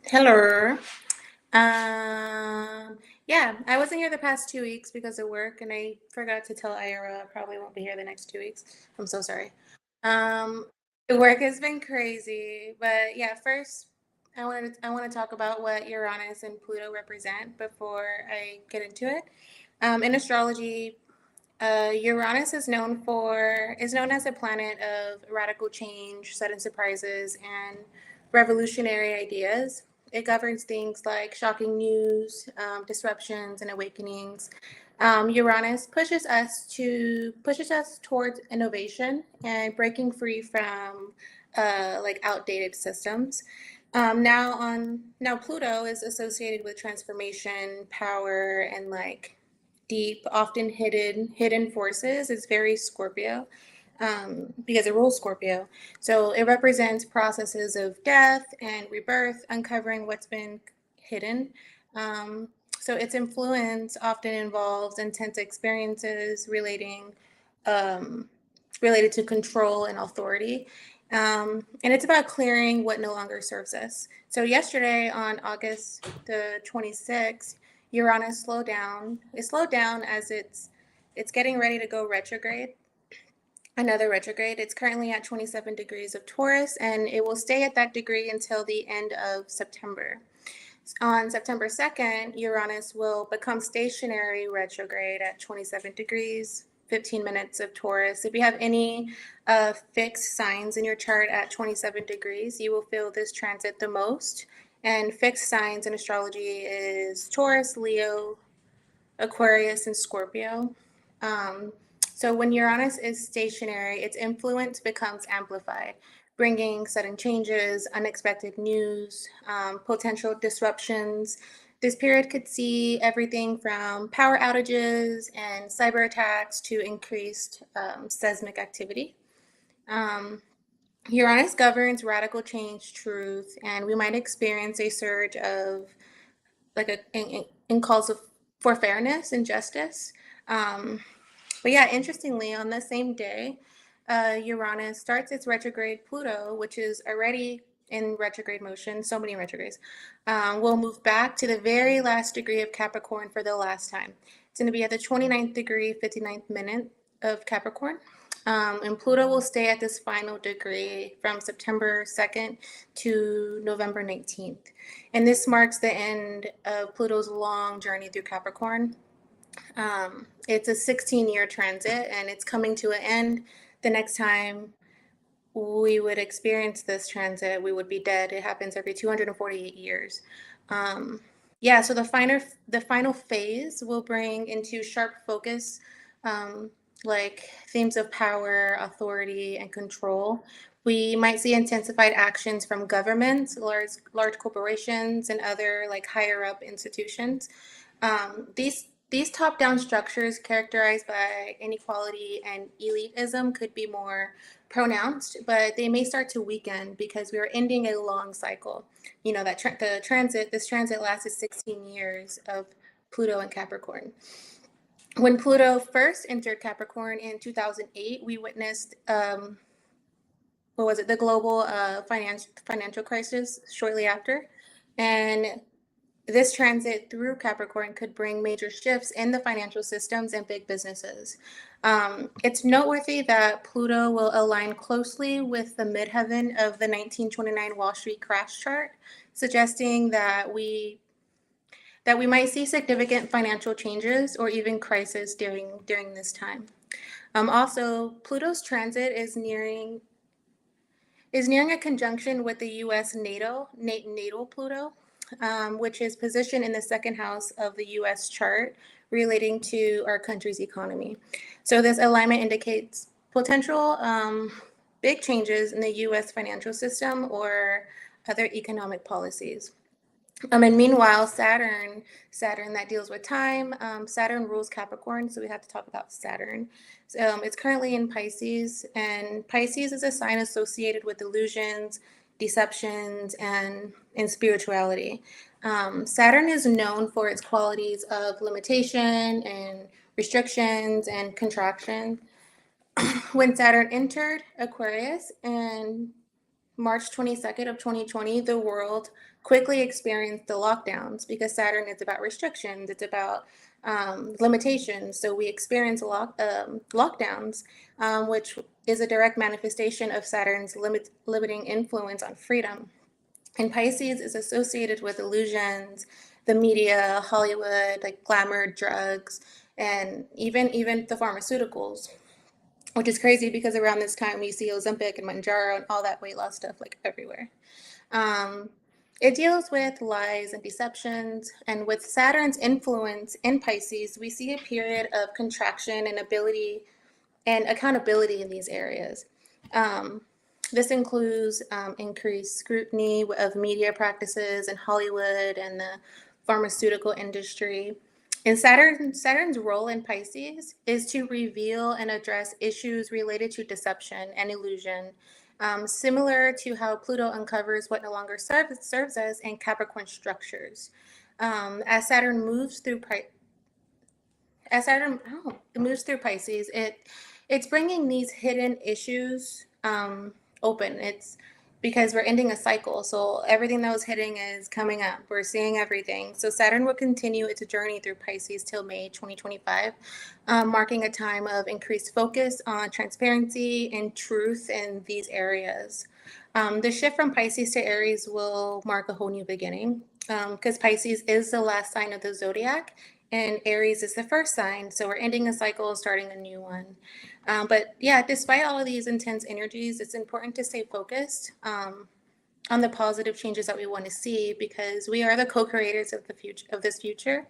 Hello. Yeah, I wasn't here the past 2 weeks because of work, and I forgot to tell Ira I probably won't be here the next 2 weeks. I'm so sorry. The work has been crazy, but yeah, first I want to talk about what Uranus and Pluto represent before I get into it. In astrology, Uranus is known as a planet of radical change, sudden surprises, and revolutionary ideas. It governs things like shocking news, disruptions, and awakenings. Uranus pushes us towards innovation and breaking free from like outdated systems. Now Pluto is associated with transformation, power, and like deep, often hidden forces. It's very Scorpio because it rules Scorpio. So it represents processes of death and rebirth, uncovering what's been hidden. So its influence often involves intense experiences um, related to control and authority. And it's about clearing what no longer serves us. So yesterday on August the 26th, Uranus slowed down. It slowed down as it's getting ready to go retrograde. Another retrograde. It's currently at 27 degrees of Taurus, and it will stay at that degree until the end of September. On September 2nd, Uranus will become stationary retrograde at 27 degrees, 15 minutes of Taurus. If you have any fixed signs in your chart at 27 degrees, you will feel this transit the most. And fixed signs in astrology is Taurus, Leo, Aquarius, and Scorpio. Um, so when Uranus is stationary, its influence becomes amplified, bringing sudden changes, unexpected news, potential disruptions. This period could see everything from power outages and cyber attacks to increased seismic activity. Um, Uranus governs radical change, truth, and we might experience a surge of in calls for fairness and justice. Um, but yeah, interestingly, on the same day, Uranus starts its retrograde. Pluto, which is already in retrograde motion, so many retrogrades, will move back to the very last degree of Capricorn for the last time. It's going to be at the 29th degree, 59th minute of Capricorn. And Pluto will stay at this final degree from September 2nd to November 19th. And this marks the end of Pluto's long journey through Capricorn. It's a 16-year transit, and it's coming to an end. The next time we would experience this transit, we would be dead. It happens every 248 years. Yeah, so the final phase will bring into sharp focus like themes of power, authority, and control. We might see intensified actions from governments, large corporations, and other like higher up institutions. These top-down structures characterized by inequality and elitism could be more pronounced, but they may start to weaken because we are ending a long cycle. You know that this transit lasted 16 years of Pluto and Capricorn. When Pluto first entered Capricorn in 2008, we witnessed what was it, the global financial crisis shortly after, and this transit through Capricorn could bring major shifts in the financial systems and big businesses. It's noteworthy that Pluto will align closely with the midheaven of the 1929 Wall Street crash chart, suggesting that we might see significant financial changes or even crisis during this time. Also, Pluto's transit is nearing a conjunction with the U.S. natal Pluto, which is positioned in the second house of the U.S. chart relating to our country's economy. So this alignment indicates potential big changes in the U.S. financial system or other economic policies. And meanwhile, Saturn that deals with time. Saturn rules Capricorn, so we have to talk about Saturn. It's currently in Pisces, and Pisces is a sign associated with illusions, deceptions, and spirituality. Saturn is known for its qualities of limitation and restrictions and contraction. When Saturn entered Aquarius and March 22nd of 2020, the world quickly experienced the lockdowns because Saturn is about restrictions. It's about limitations. So we experience lockdowns, which is a direct manifestation of Saturn's limiting influence on freedom. And Pisces is associated with illusions, the media, Hollywood, like glamour, drugs, and even the pharmaceuticals, which is crazy because around this time we see Ozempic and Manjaro and all that weight loss stuff like everywhere. It deals with lies and deceptions, and with Saturn's influence in Pisces, we see a period of contraction and ability and accountability in these areas. This includes increased scrutiny of media practices in Hollywood and the pharmaceutical industry. And Saturn's role in Pisces is to reveal and address issues related to deception and illusion, similar to how Pluto uncovers what no longer serves us in Capricorn structures. As Saturn moves through it moves through Pisces, it's bringing these hidden issues open. It's because we're ending a cycle, so everything that was hitting is coming up. We're seeing everything. So Saturn will continue its journey through Pisces till May 2025, marking a time of increased focus on transparency and truth in these areas. The shift from Pisces to Aries will mark a whole new beginning because Pisces is the last sign of the zodiac and Aries is the first sign. So we're ending a cycle, starting a new one. But yeah, despite all of these intense energies, it's important to stay focused on the positive changes that we want to see because we are the co-creators of the future of this future.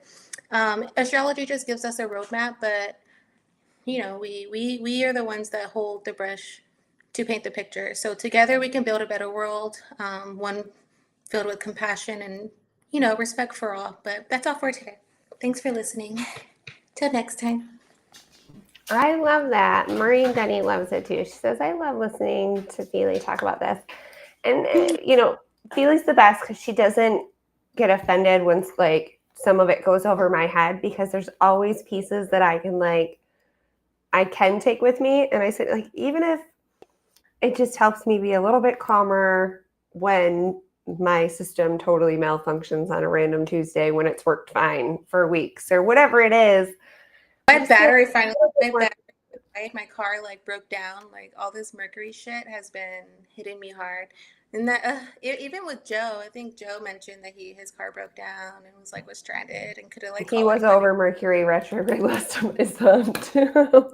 Astrology just gives us a roadmap, but you know, we are the ones that hold the brush to paint the picture. So together we can build a better world, one filled with compassion and respect for all. But that's all for today. Thanks for listening. Till next time.
I love that. Maureen Denny loves it too. She says, I love listening to Feely talk about this. And, Feely's the best because she doesn't get offended once, like, some of it goes over my head because there's always pieces that I can take with me. And I say, like, even if it just helps me be a little bit calmer when my system totally malfunctions on a random Tuesday when it's worked fine for weeks or whatever it is.
My battery finally died. My car like broke down. Like all this Mercury shit has been hitting me hard. And that even with Joe, I think Joe mentioned that his car broke down and was stranded and could have like
he was over Mercury retrograde last time I saw him too.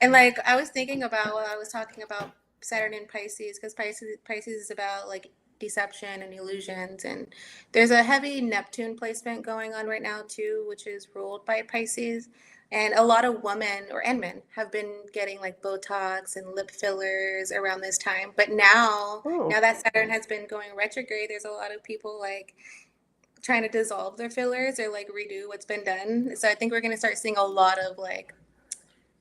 And like I was thinking about while I was talking about Saturn in Pisces, because Pisces is about like deception and illusions, and there's a heavy Neptune placement going on right now too, which is ruled by Pisces. And a lot of women and men have been getting like Botox and lip fillers around this time. But now that Saturn has been going retrograde, there's a lot of people like trying to dissolve their fillers or like redo what's been done. So I think we're gonna start seeing a lot of like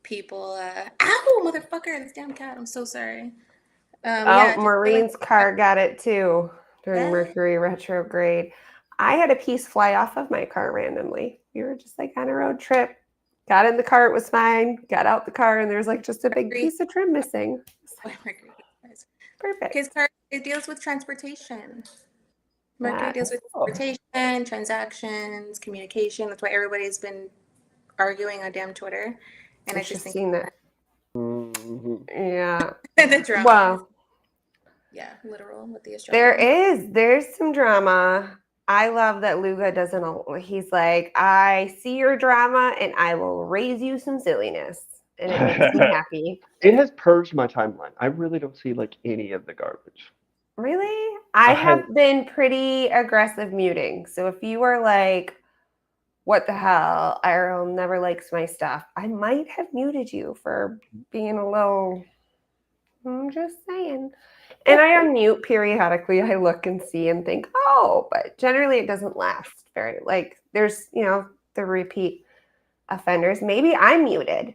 people ow motherfucker, this damn cat, I'm so sorry.
Maureen's car got it too during Mercury retrograde. I had a piece fly off of my car randomly. We were just like on a road trip, got in the car, it was fine, got out the car, and there's like just a big piece of trim missing. Perfect.
His car, it deals with transportation. Mercury deals with transportation, transactions, communication. That's why everybody's been arguing on damn Twitter. And I just think
that. Yeah.
the drama.
Wow.
Yeah, literal with the astrology.
There's some drama. I love that Luga doesn't. He's like, I see your drama and I will raise you some silliness, and it makes me happy.
It has purged my timeline. I really don't see like any of the garbage.
Really? I have been pretty aggressive muting. So if you are like, what the hell, IRL never likes my stuff, I might have muted you for being a little, I'm just saying. And I unmute periodically. I look and see and think, but generally it doesn't last very, like there's, the repeat offenders. Maybe I'm muted.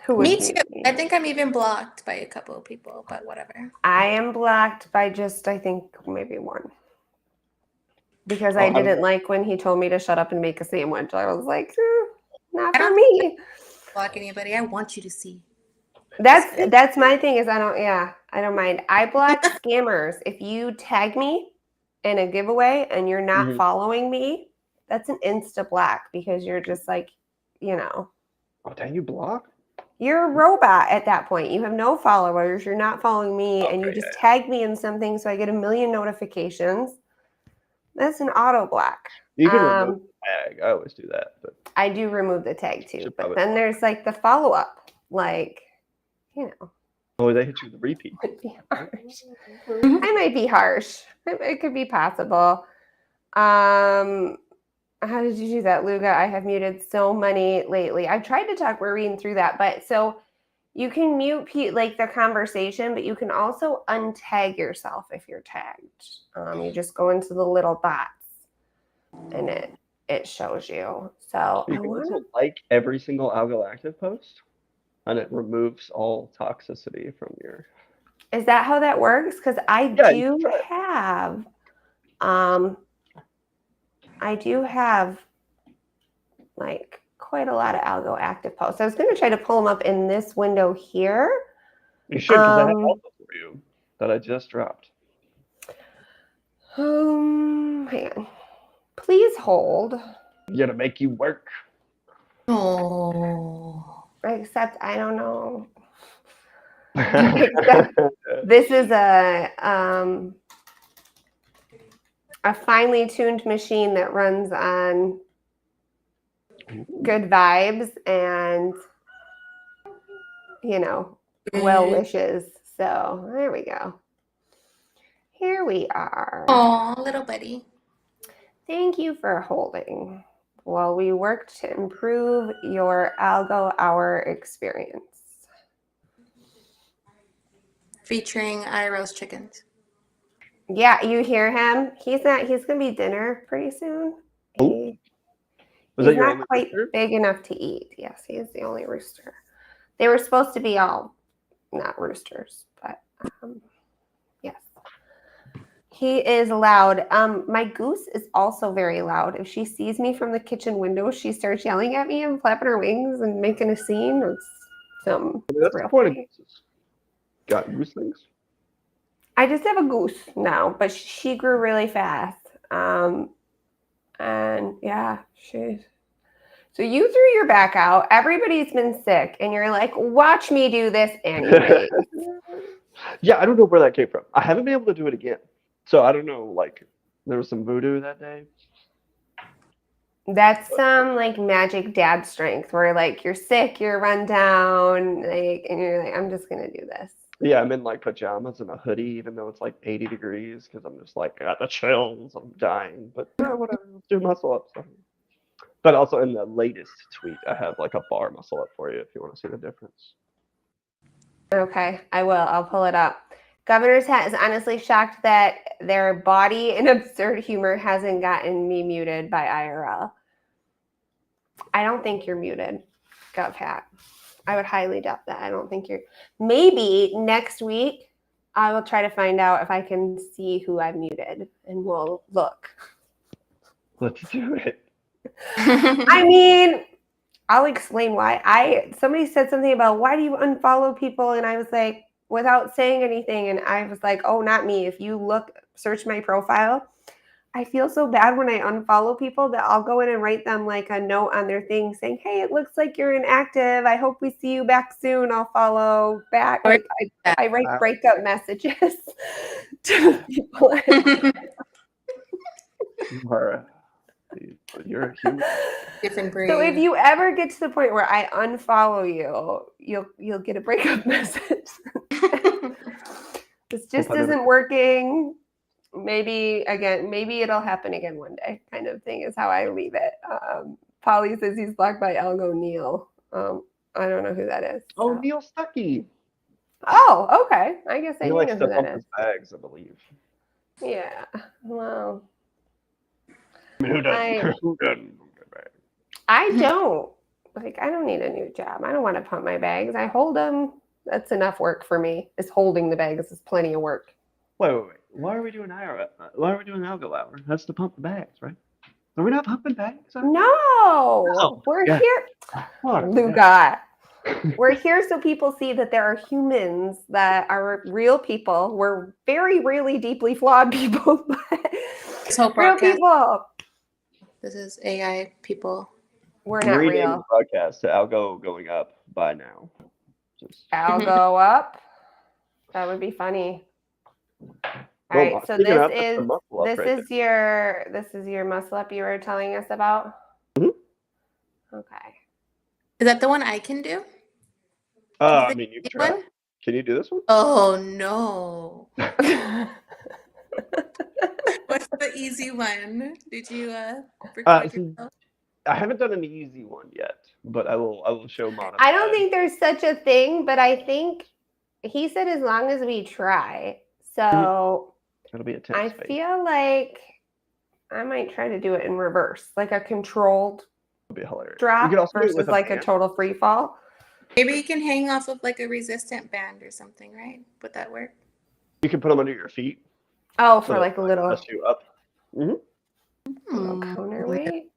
Me too. I think I'm even blocked by a couple of people, but whatever.
I am blocked by just, I think, maybe one. Because I didn't like when he told me to shut up and make a sandwich. I was like, not for me.
Block anybody. I want you to see.
That's my thing is I don't mind. I block scammers. If you tag me in a giveaway and you're not following me, that's an insta block because you're just like,
Oh, dang, you block?
You're a robot at that point. You have no followers. You're not following me, and you just tag me in something so I get a million notifications. That's an auto block.
You can remove the tag. I always do that. But
I do remove the tag too. But then there's like the follow up, like,
Oh, they hit you with the repeat.
Might be harsh. I might be harsh. It could be possible. How did you do that, Luga? I have muted so many lately. I've tried to talk Maureen through that, but so you can mute like the conversation, but you can also untag yourself if you're tagged. You just go into the little dots, and it shows you. So
you can also like every single Algo Active post, and it removes all toxicity from your.
Is that how that works? Because I do have. I do have like quite a lot of Algo active posts. I was going to try to pull them up in this window here.
You should, because I have Algo for you that I just dropped.
Hang on. Please hold.
Gonna make you work.
Oh.
Except I don't know. This is a finely tuned machine that runs on good vibes and well wishes. So there we go. Here we are.
Oh, little buddy.
Thank you for holding while we worked to improve your Algo Hour experience.
Featuring I roast chickens.
Yeah, you hear him. He's gonna be dinner pretty soon.
Was
He's
that your
not
only
quite
rooster?
big enough to eat. Yes, he is the only rooster. They were supposed to be all not roosters, but yes. He is loud. My goose is also very loud. If she sees me from the kitchen window, she starts yelling at me and flapping her wings and making a scene. It's something.
That's
real
the point of
funny.
gooses. Got gooselings?
I just have a goose now, but she grew really fast. And yeah, she's. So you threw your back out. Everybody's been sick, and you're like, "Watch me do this anyway."
Yeah, I don't know where that came from. I haven't been able to do it again. So I don't know, like, there was some voodoo that day.
That's some like magic dad strength where like you're sick, you're run down, like, and you're like, I'm just gonna do this.
Yeah, I'm in like pajamas and a hoodie, even though it's like 80 degrees, because I'm just like, I got the chills, I'm dying. But whatever, let's do muscle ups. But also in the latest tweet, I have like a bar muscle up for you if you want to see the difference.
Okay, I will. I'll pull it up. Governor's Hat is honestly shocked that their body and absurd humor hasn't gotten me muted by IRL. I don't think you're muted, Gov Hat. I would highly doubt that. I don't think you're. Maybe next week I will try to find out if I can see who I've muted, and we'll look.
Let's do it.
I mean, I'll explain why. Somebody said something about why do you unfollow people, and I was like, without saying anything, and I was like, oh, not me. If you search my profile, I feel so bad when I unfollow people that I'll go in and write them like a note on their thing saying, hey, it looks like you're inactive. I hope we see you back soon. I'll follow back. Like, I write breakup messages to people.
You're a human.
Different breed.
So if you ever get to the point where I unfollow you, you'll get a breakup message. This just isn't working. Maybe it'll happen again one day, kind of thing is how I leave it. Polly says he's blocked by Algo Neil. I don't know who that is.
Oh,
So.
Neil Stuckey.
Oh, okay. I guess I
He
do
likes
know
to
who
pump
that is.
his bags, I believe.
Yeah. Well,
Who doesn't? Who doesn't?
I don't. Like, I don't need a new job. I don't want to pump my bags. I hold them. That's enough work for me. Is holding the bags is plenty of work.
Wait. Why are we doing Why are we doing Algo Hour? That's to pump the bags, right? Are we not pumping bags?
No, we're here. Luga. We're here so people see that there are humans that are real people. We're very, really deeply flawed people. Real people.
This is AI people.
We're not real.
The broadcast to Algo going up by now.
Algo up. That would be funny. All right, so this is your muscle up you were telling us about.
Mm-hmm.
Okay.
Is that the one I can do?
I mean, you can try. Can you do this one?
Oh no. What's the easy one? Did you record yourself?
I haven't done an easy one yet, but I will show modified.
I don't think there's such a thing, but I think he said as long as we try. So
it'll be a tense
I
phase.
feel like I might try to do it in reverse, like a controlled
be hilarious.
Drop versus like a total free fall.
Maybe you can hang off of like a resistant band or something, right? Would that work?
You can put them under your feet.
Oh, for like a little.
Press you up. Mm-hmm.
Little counterweight.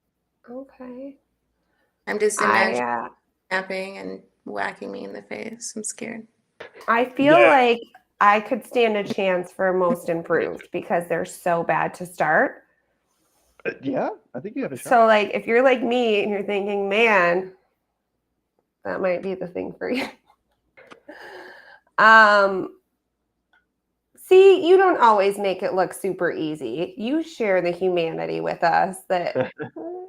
Okay.
I'm just imagining
I
snapping and whacking me in the face. I'm scared.
I feel
Yeah.
like I could stand a chance for most improved because they're so bad to start.
Yeah, I think you have a shot.
So like if you're like me and you're thinking, man, that might be the thing for you. See, you don't always make it look super easy. You share the humanity with us that,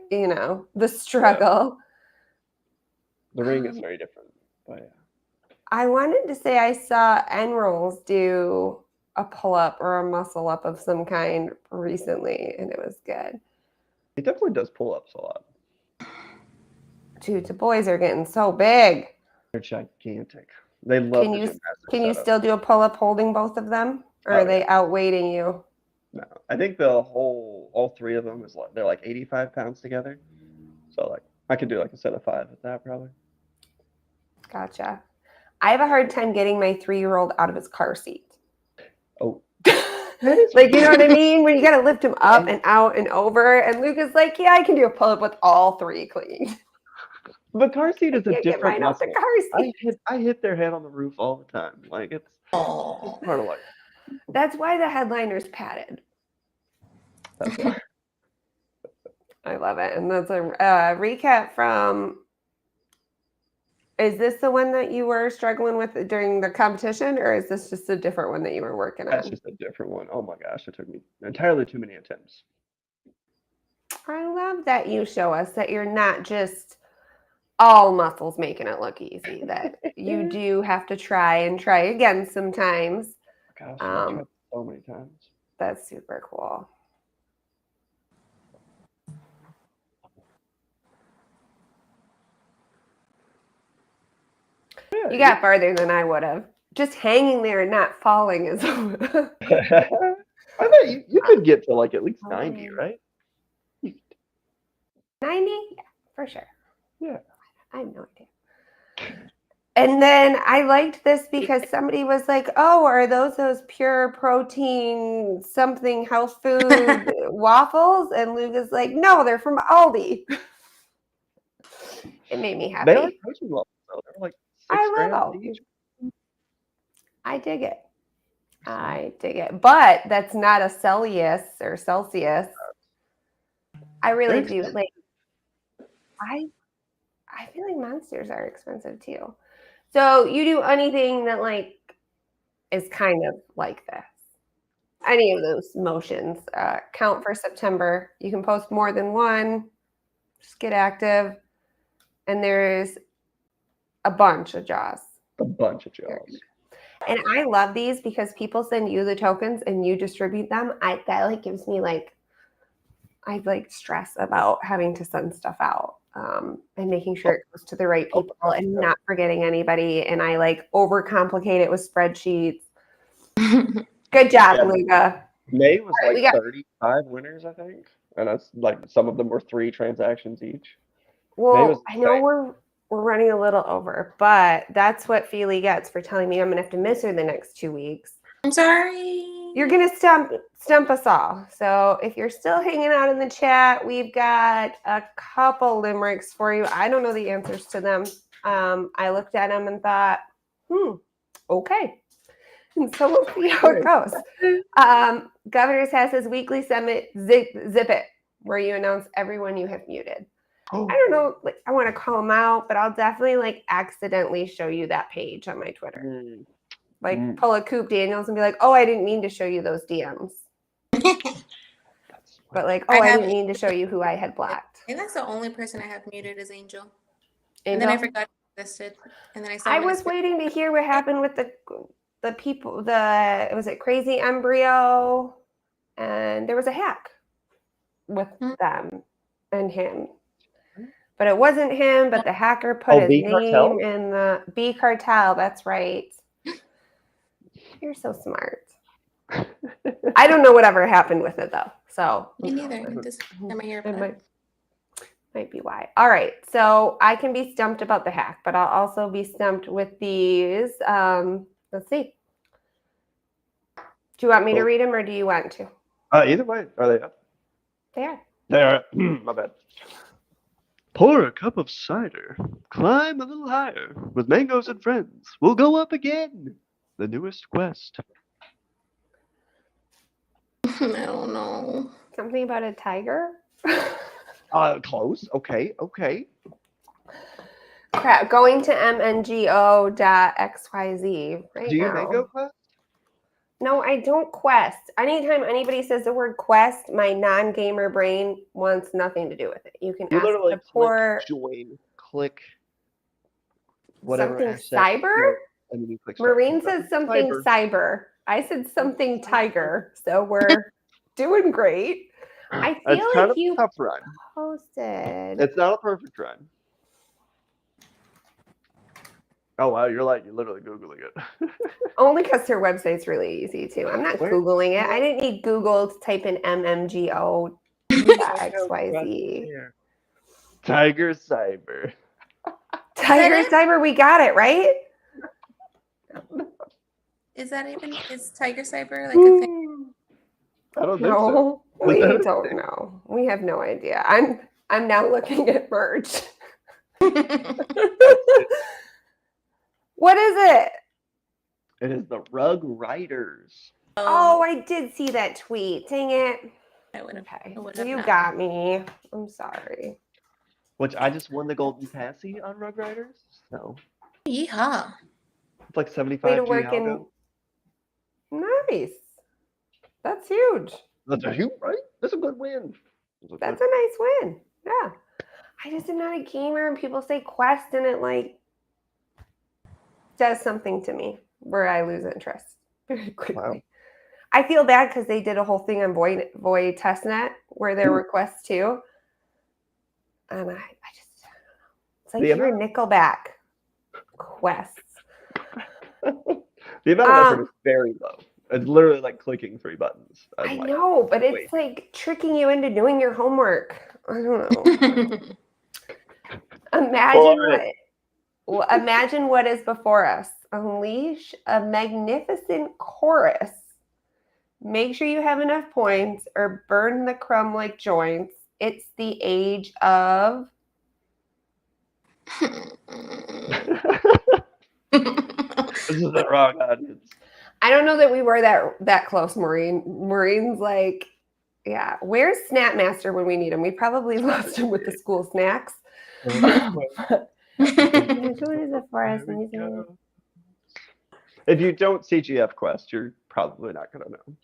you know, the struggle.
The ring is very different. But yeah.
I wanted to say I saw N-Rolls do a pull-up or a muscle up of some kind recently, and it was good.
He definitely does pull-ups a lot.
Dude, the boys are getting so big.
They're gigantic. They love the gymnastics
Can you
setup.
still do a pull-up holding both of them? Or are they outweighting you?
No, I think all three of them they're like 85 pounds together. So like I could do like a set of 5 with that probably.
Gotcha. I have a hard time getting my 3-year-old out of his car seat.
Oh,
Like, you know what I mean? When you got to lift him up and out and over. And Luke is like, yeah, I can do a pull-up with all 3 clean.
the car seat is a
Can't get
different
mine off the
muscle.
car seat.
I hit their head on the roof all the time. Like it's part of life.
That's why the headliner's padded.
That's why.
I love it. And that's a recap from, is this the one that you were struggling with during the competition, or is this just a different one that you were working
That's
on?
just a different one. Oh my gosh, it took me entirely too many attempts.
I love that you show us that you're not just all muscles making it look easy, that you do have to try again sometimes.
Gosh, I tried so many times.
That's super cool.
Yeah,
You got farther than I would have. Just hanging there and not falling is.
I bet you could get to like at least 90, right?
90? Yeah, for sure.
Yeah.
I have no idea. And then I liked this because somebody was like, oh, are those pure protein something health food waffles? And Luke is like, no, they're from Aldi. It made me happy.
They are protein waffles though. They're like 6
I love
grams
Aldi.
each.
I dig it. I dig it. But that's not a Celsius. I really
They're
do.
expensive.
Like, I feel like Monsters are expensive too. So you do anything that like is kind of like this. Any of those motions count for September. You can post more than one. Just get active. And there's a bunch of jaws.
A bunch of jaws.
And I love these because people send you the tokens and you distribute them. That like gives me like, I like stress about having to send stuff out and making sure it goes to the right people and not forgetting anybody. And I like overcomplicate it with spreadsheets. Good job, Luca.
May was
All right,
like 35 winners, I think. And that's like some of them were 3 transactions each.
Well, I know we're running a little over, but that's what Feely gets for telling me I'm gonna have to miss her the next 2 weeks.
I'm sorry.
You're gonna stump us all. So if you're still hanging out in the chat, we've got a couple limericks for you. I don't know the answers to them. I looked at them and thought, okay. And so we'll see how it goes. Governor's has his weekly summit, Zip It, where you announce everyone you have muted. I don't know, like I want to call them out, but I'll definitely like accidentally show you that page on my Twitter. Like pull a Coop Daniels and be like, oh, I didn't mean to show you those DMs. But like, oh, I didn't mean to show you who I had blocked.
I think that's the only person I have muted is Angel.
And
then I forgot it existed. And then I
was waiting to hear what happened with the people, was it Crazy Embryo? And there was a hack with them and him. But it wasn't him, but the hacker put his name in the B Cartel. That's right. You're so smart. I don't know whatever happened with it though. So
me neither. Just am I here?
Might be why. All right. So I can be stumped about the hack, but I'll also be stumped with these. Let's see. Do you want me to read them or do you want to?
Either way, are they up?
They are.
There, my bad. Pour a cup of cider. Climb a little higher. With mangoes and friends, we'll go up again. The newest quest.
I don't know.
Something about a tiger?
Close. Okay, okay.
Crap, going to mngo.xyz right
Do you
now.
mango quest?
No, I don't quest. Anytime anybody says the word quest, my non-gamer brain wants nothing to do with it. You can
You
ask
literally
the poor
click join, click whatever
something
asset,
cyber.
and then you click start.
Marine says something cyber. I said something tiger. So we're doing great. I feel
It's kind
like
of
you
a tough rhyme.
posted.
It's not a perfect rhyme. Oh wow, you're literally Googling it.
Only because their website's really easy too. I'm not
Where-
Googling it. I didn't need Google to type in MMGO XYZ.
Tiger Cyber.
Tiger
it?
Cyber, we got it, right?
Is Tiger Cyber like a thing?
I don't think so.
No, we
But that is-
don't know. We have no idea. I'm now looking at merch. What is it?
It is the Rug Riders.
Oh, I did see that tweet. Dang it.
I would have.
Okay.
I would have
You
not.
got me. I'm sorry.
Which I just won the Golden Passy on Rug Riders. So
Yeehaw.
it's like
Way
75
to
G
work in.
Algo.
Nice. That's huge.
That's a huge, right? That's a good win.
That's a nice win. Yeah. I just am not a gamer, and people say quest, and it like does something to me where I lose interest very quickly.
Wow.
I feel bad because they did a whole thing on Void Testnet where there were quests too. And I just, it's like
The
you're
amount-
Nickelback quests.
The amount of effort is very low. It's literally like clicking 3 buttons.
I know, but it's like tricking you into doing your homework. I don't know. Imagine what is before us. Unleash a magnificent chorus. Make sure you have enough points or burn the crumb like joints. It's the age of.
This is the wrong audience.
I don't know that we were that close, Maureen. Maureen's like, yeah. Where's Snapmaster when we need him? We probably lost him with the school snacks.
If you don't CGF quest, you're probably not gonna know.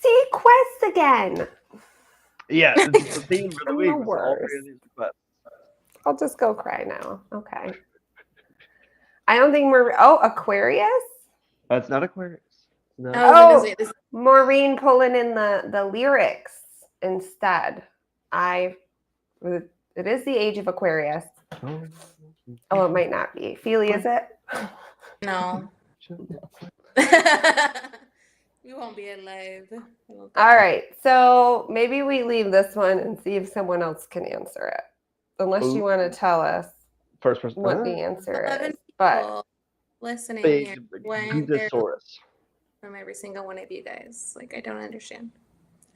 See quests again.
Yeah, it's the theme for the
I'm
week.
the
Was all 3
worst.
of these quests.
I'll just go cry now. Okay. I don't think we're. Oh, Aquarius.
It's not Aquarius. No.
I was gonna say this.
Maureen pulling in the lyrics instead. It is the age of Aquarius. Oh, it might not be. Feely, is it?
No. We won't be alive.
All right. So maybe we leave this one and see if someone else can answer it. Unless you want to tell us
First person.
what the answer
11
is. But
people listening
Big,
here
big
when they're
Goodosaurus.
from every single one of you guys. Like, I don't understand.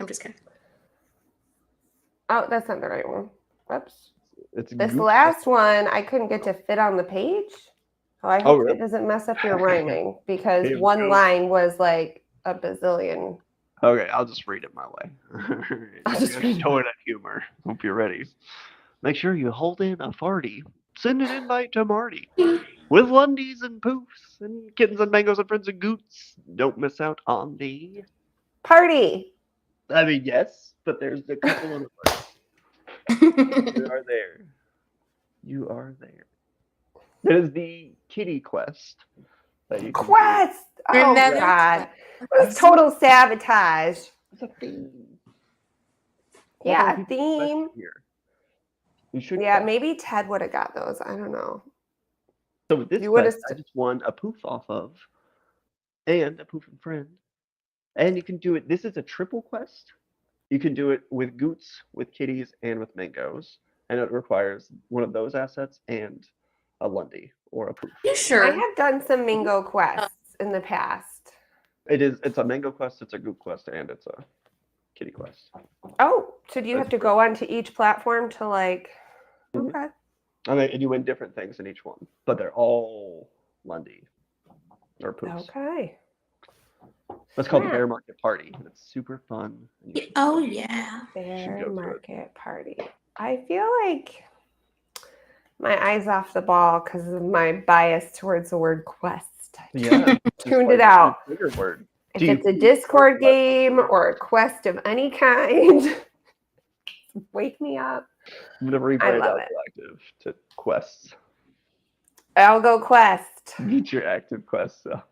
I'm just kidding.
oh, that's not the right one. Whoops.
It's
This
Goose-
last one I couldn't get to fit on the page. Oh, I hope
really?
it doesn't mess up your rhyming because
Here we
one
go.
line was like a bazillion.
Okay, I'll just read it my way.
I'll just read it.
toilet humor. Hope you're ready. Make sure you hold in a farty. Send an invite to Marty. With Lundies and Poofs and kittens and mangoes and friends and goots. Don't miss out on the.
Party.
I mean, yes, but there's a couple of them. You are there. You are there. There's the kitty quest. That you can do.
Quest. Oh,
Remember-
God. It was total sabotage.
It's a theme.
Yeah,
What
a
are people questing
theme.
here? You should.
Yeah,
quest.
maybe Ted would have got those. I don't know.
So with this
You would've
quest, I just won a poof off of, and a poof and friend, and you can do it. This is a triple quest. You can do it with goots, with kitties, and with mangoes, and it requires one of those assets and a Lundy or a poof.
You sure?
I have done some Mingo quests in the past.
It's a mango quest, it's a goot quest, and it's a Kitty Quest.
Oh, so do you have to go onto each platform to like?
Mhm.
Okay.
And you win different things in each one, but they're all Lundy or Poops.
Okay.
That's called the
Yeah.
Bear Market Party, and it's super fun. And you should
Oh yeah.
Bear
go to it.
Market Party. I feel like my eyes off the ball because of my bias towards the word quest.
Yeah,
Tuned it out.
Bigger word.
If
Do you
it's a
play
Discord
Discord Quest?
game or a quest of any kind, wake me up.
I'm gonna
I
rebrand
love
Algo Active to Quests.
I'll go quest.
Get your active quest. So.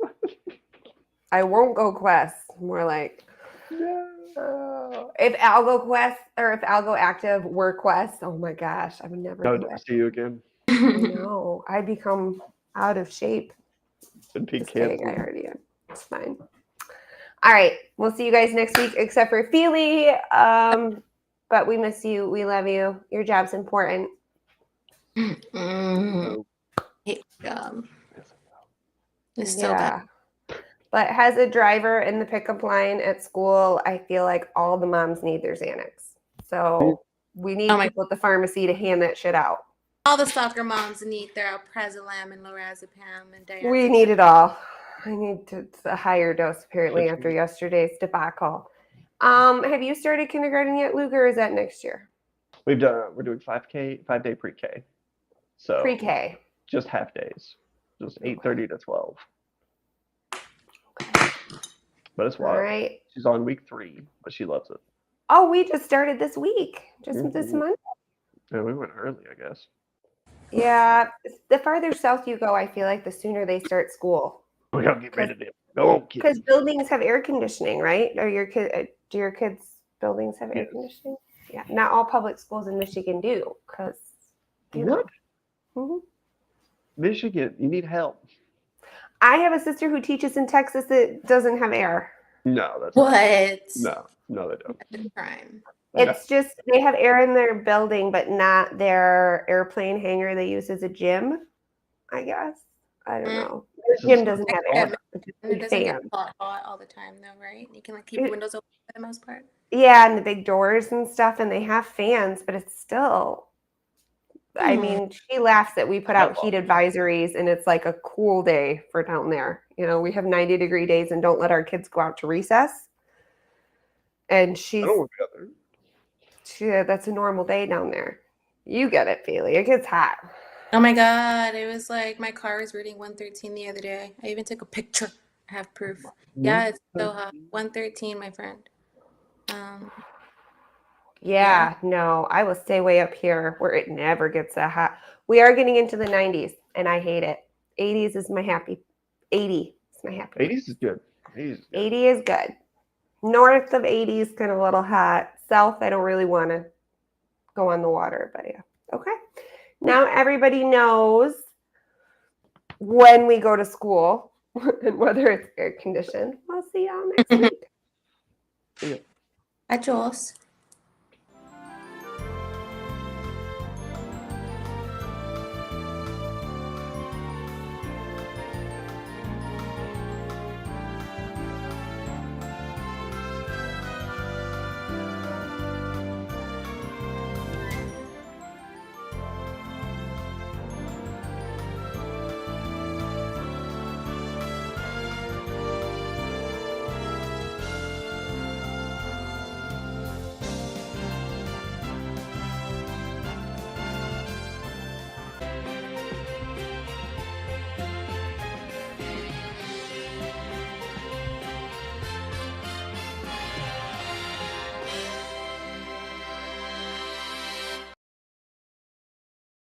I won't go quest. More like,
No.
oh. If Algo quest or if Algo active were quest, oh my gosh, I would never
I would
do
never
it.
see you again.
I know. I become out of shape.
Been peak
Just kidding. I
canceled.
already am. It's fine. All right. We'll see you guys next week, except for Feely. But we miss you. We love you. Your job's important.
Mm.
Oh,
Hate gum. It's so
Yeah.
bad.
But as a driver in the pickup line at school, I feel like all the moms need their Xanax. So we need
Oh my-
people at the pharmacy to hand that shit out.
All the soccer moms need their alprazolam and lorazepam and diazepam.
We need it all. I need a higher dose apparently
That's
after
right.
yesterday's debacle. Have you started kindergarten yet, Luke, or is that next year?
We're doing 5K, 5-day pre-K. So
Pre-K.
just half days. Just 8:30 to 12. But it's
All
wild.
right.
She's on week 3, but she loves it.
Oh, we just started this week. Just this
Mhm.
month.
Yeah, we went early, I guess.
Yeah. The farther south you go, I feel like the sooner they start school.
We gotta get rid of it. Go, kids.
Because buildings have air conditioning, right? Or do your kids' buildings have air
Yes.
conditioning? Yeah. Not all public schools in Michigan do, because
What?
Mhm.
Michigan, you need help.
I have a sister who teaches in Texas that doesn't have air.
No, that's
What?
no, they don't.
That's a crime.
It's just they have air in their building, but not their airplane hangar they use as a gym. I guess I don't know. Their gym doesn't have air. It's just
And it
big
doesn't get
fans.
hot all the time, though, right? You can like keep the windows open for the most part.
Yeah, and the big doors and stuff, and they have fans, but it's still. I mean, she laughs that we put out heat advisories, and it's like a cool day for down there. You know, we have 90-degree days and don't let our kids go out to recess. And
I
she's
don't want to go there.
that's a normal day down there. You get it, Feely. It gets hot.
Oh my God. It was like my car was reading 113 the other day. I even took a picture. I have proof. Yeah, it's so hot. 113, my friend.
Yeah, no, I will stay way up here where it never gets that hot. We are getting into the 90s, and I hate it. 80s is my happy. 80 is my happy.
80s is good. 80s is good.
80 is good. North of 80 is kind of a little hot. South, I don't really want to go on the water, but yeah. Okay. Now everybody knows when we go to school and whether it's air conditioned. We'll see y'all next week.
Hi, Jules.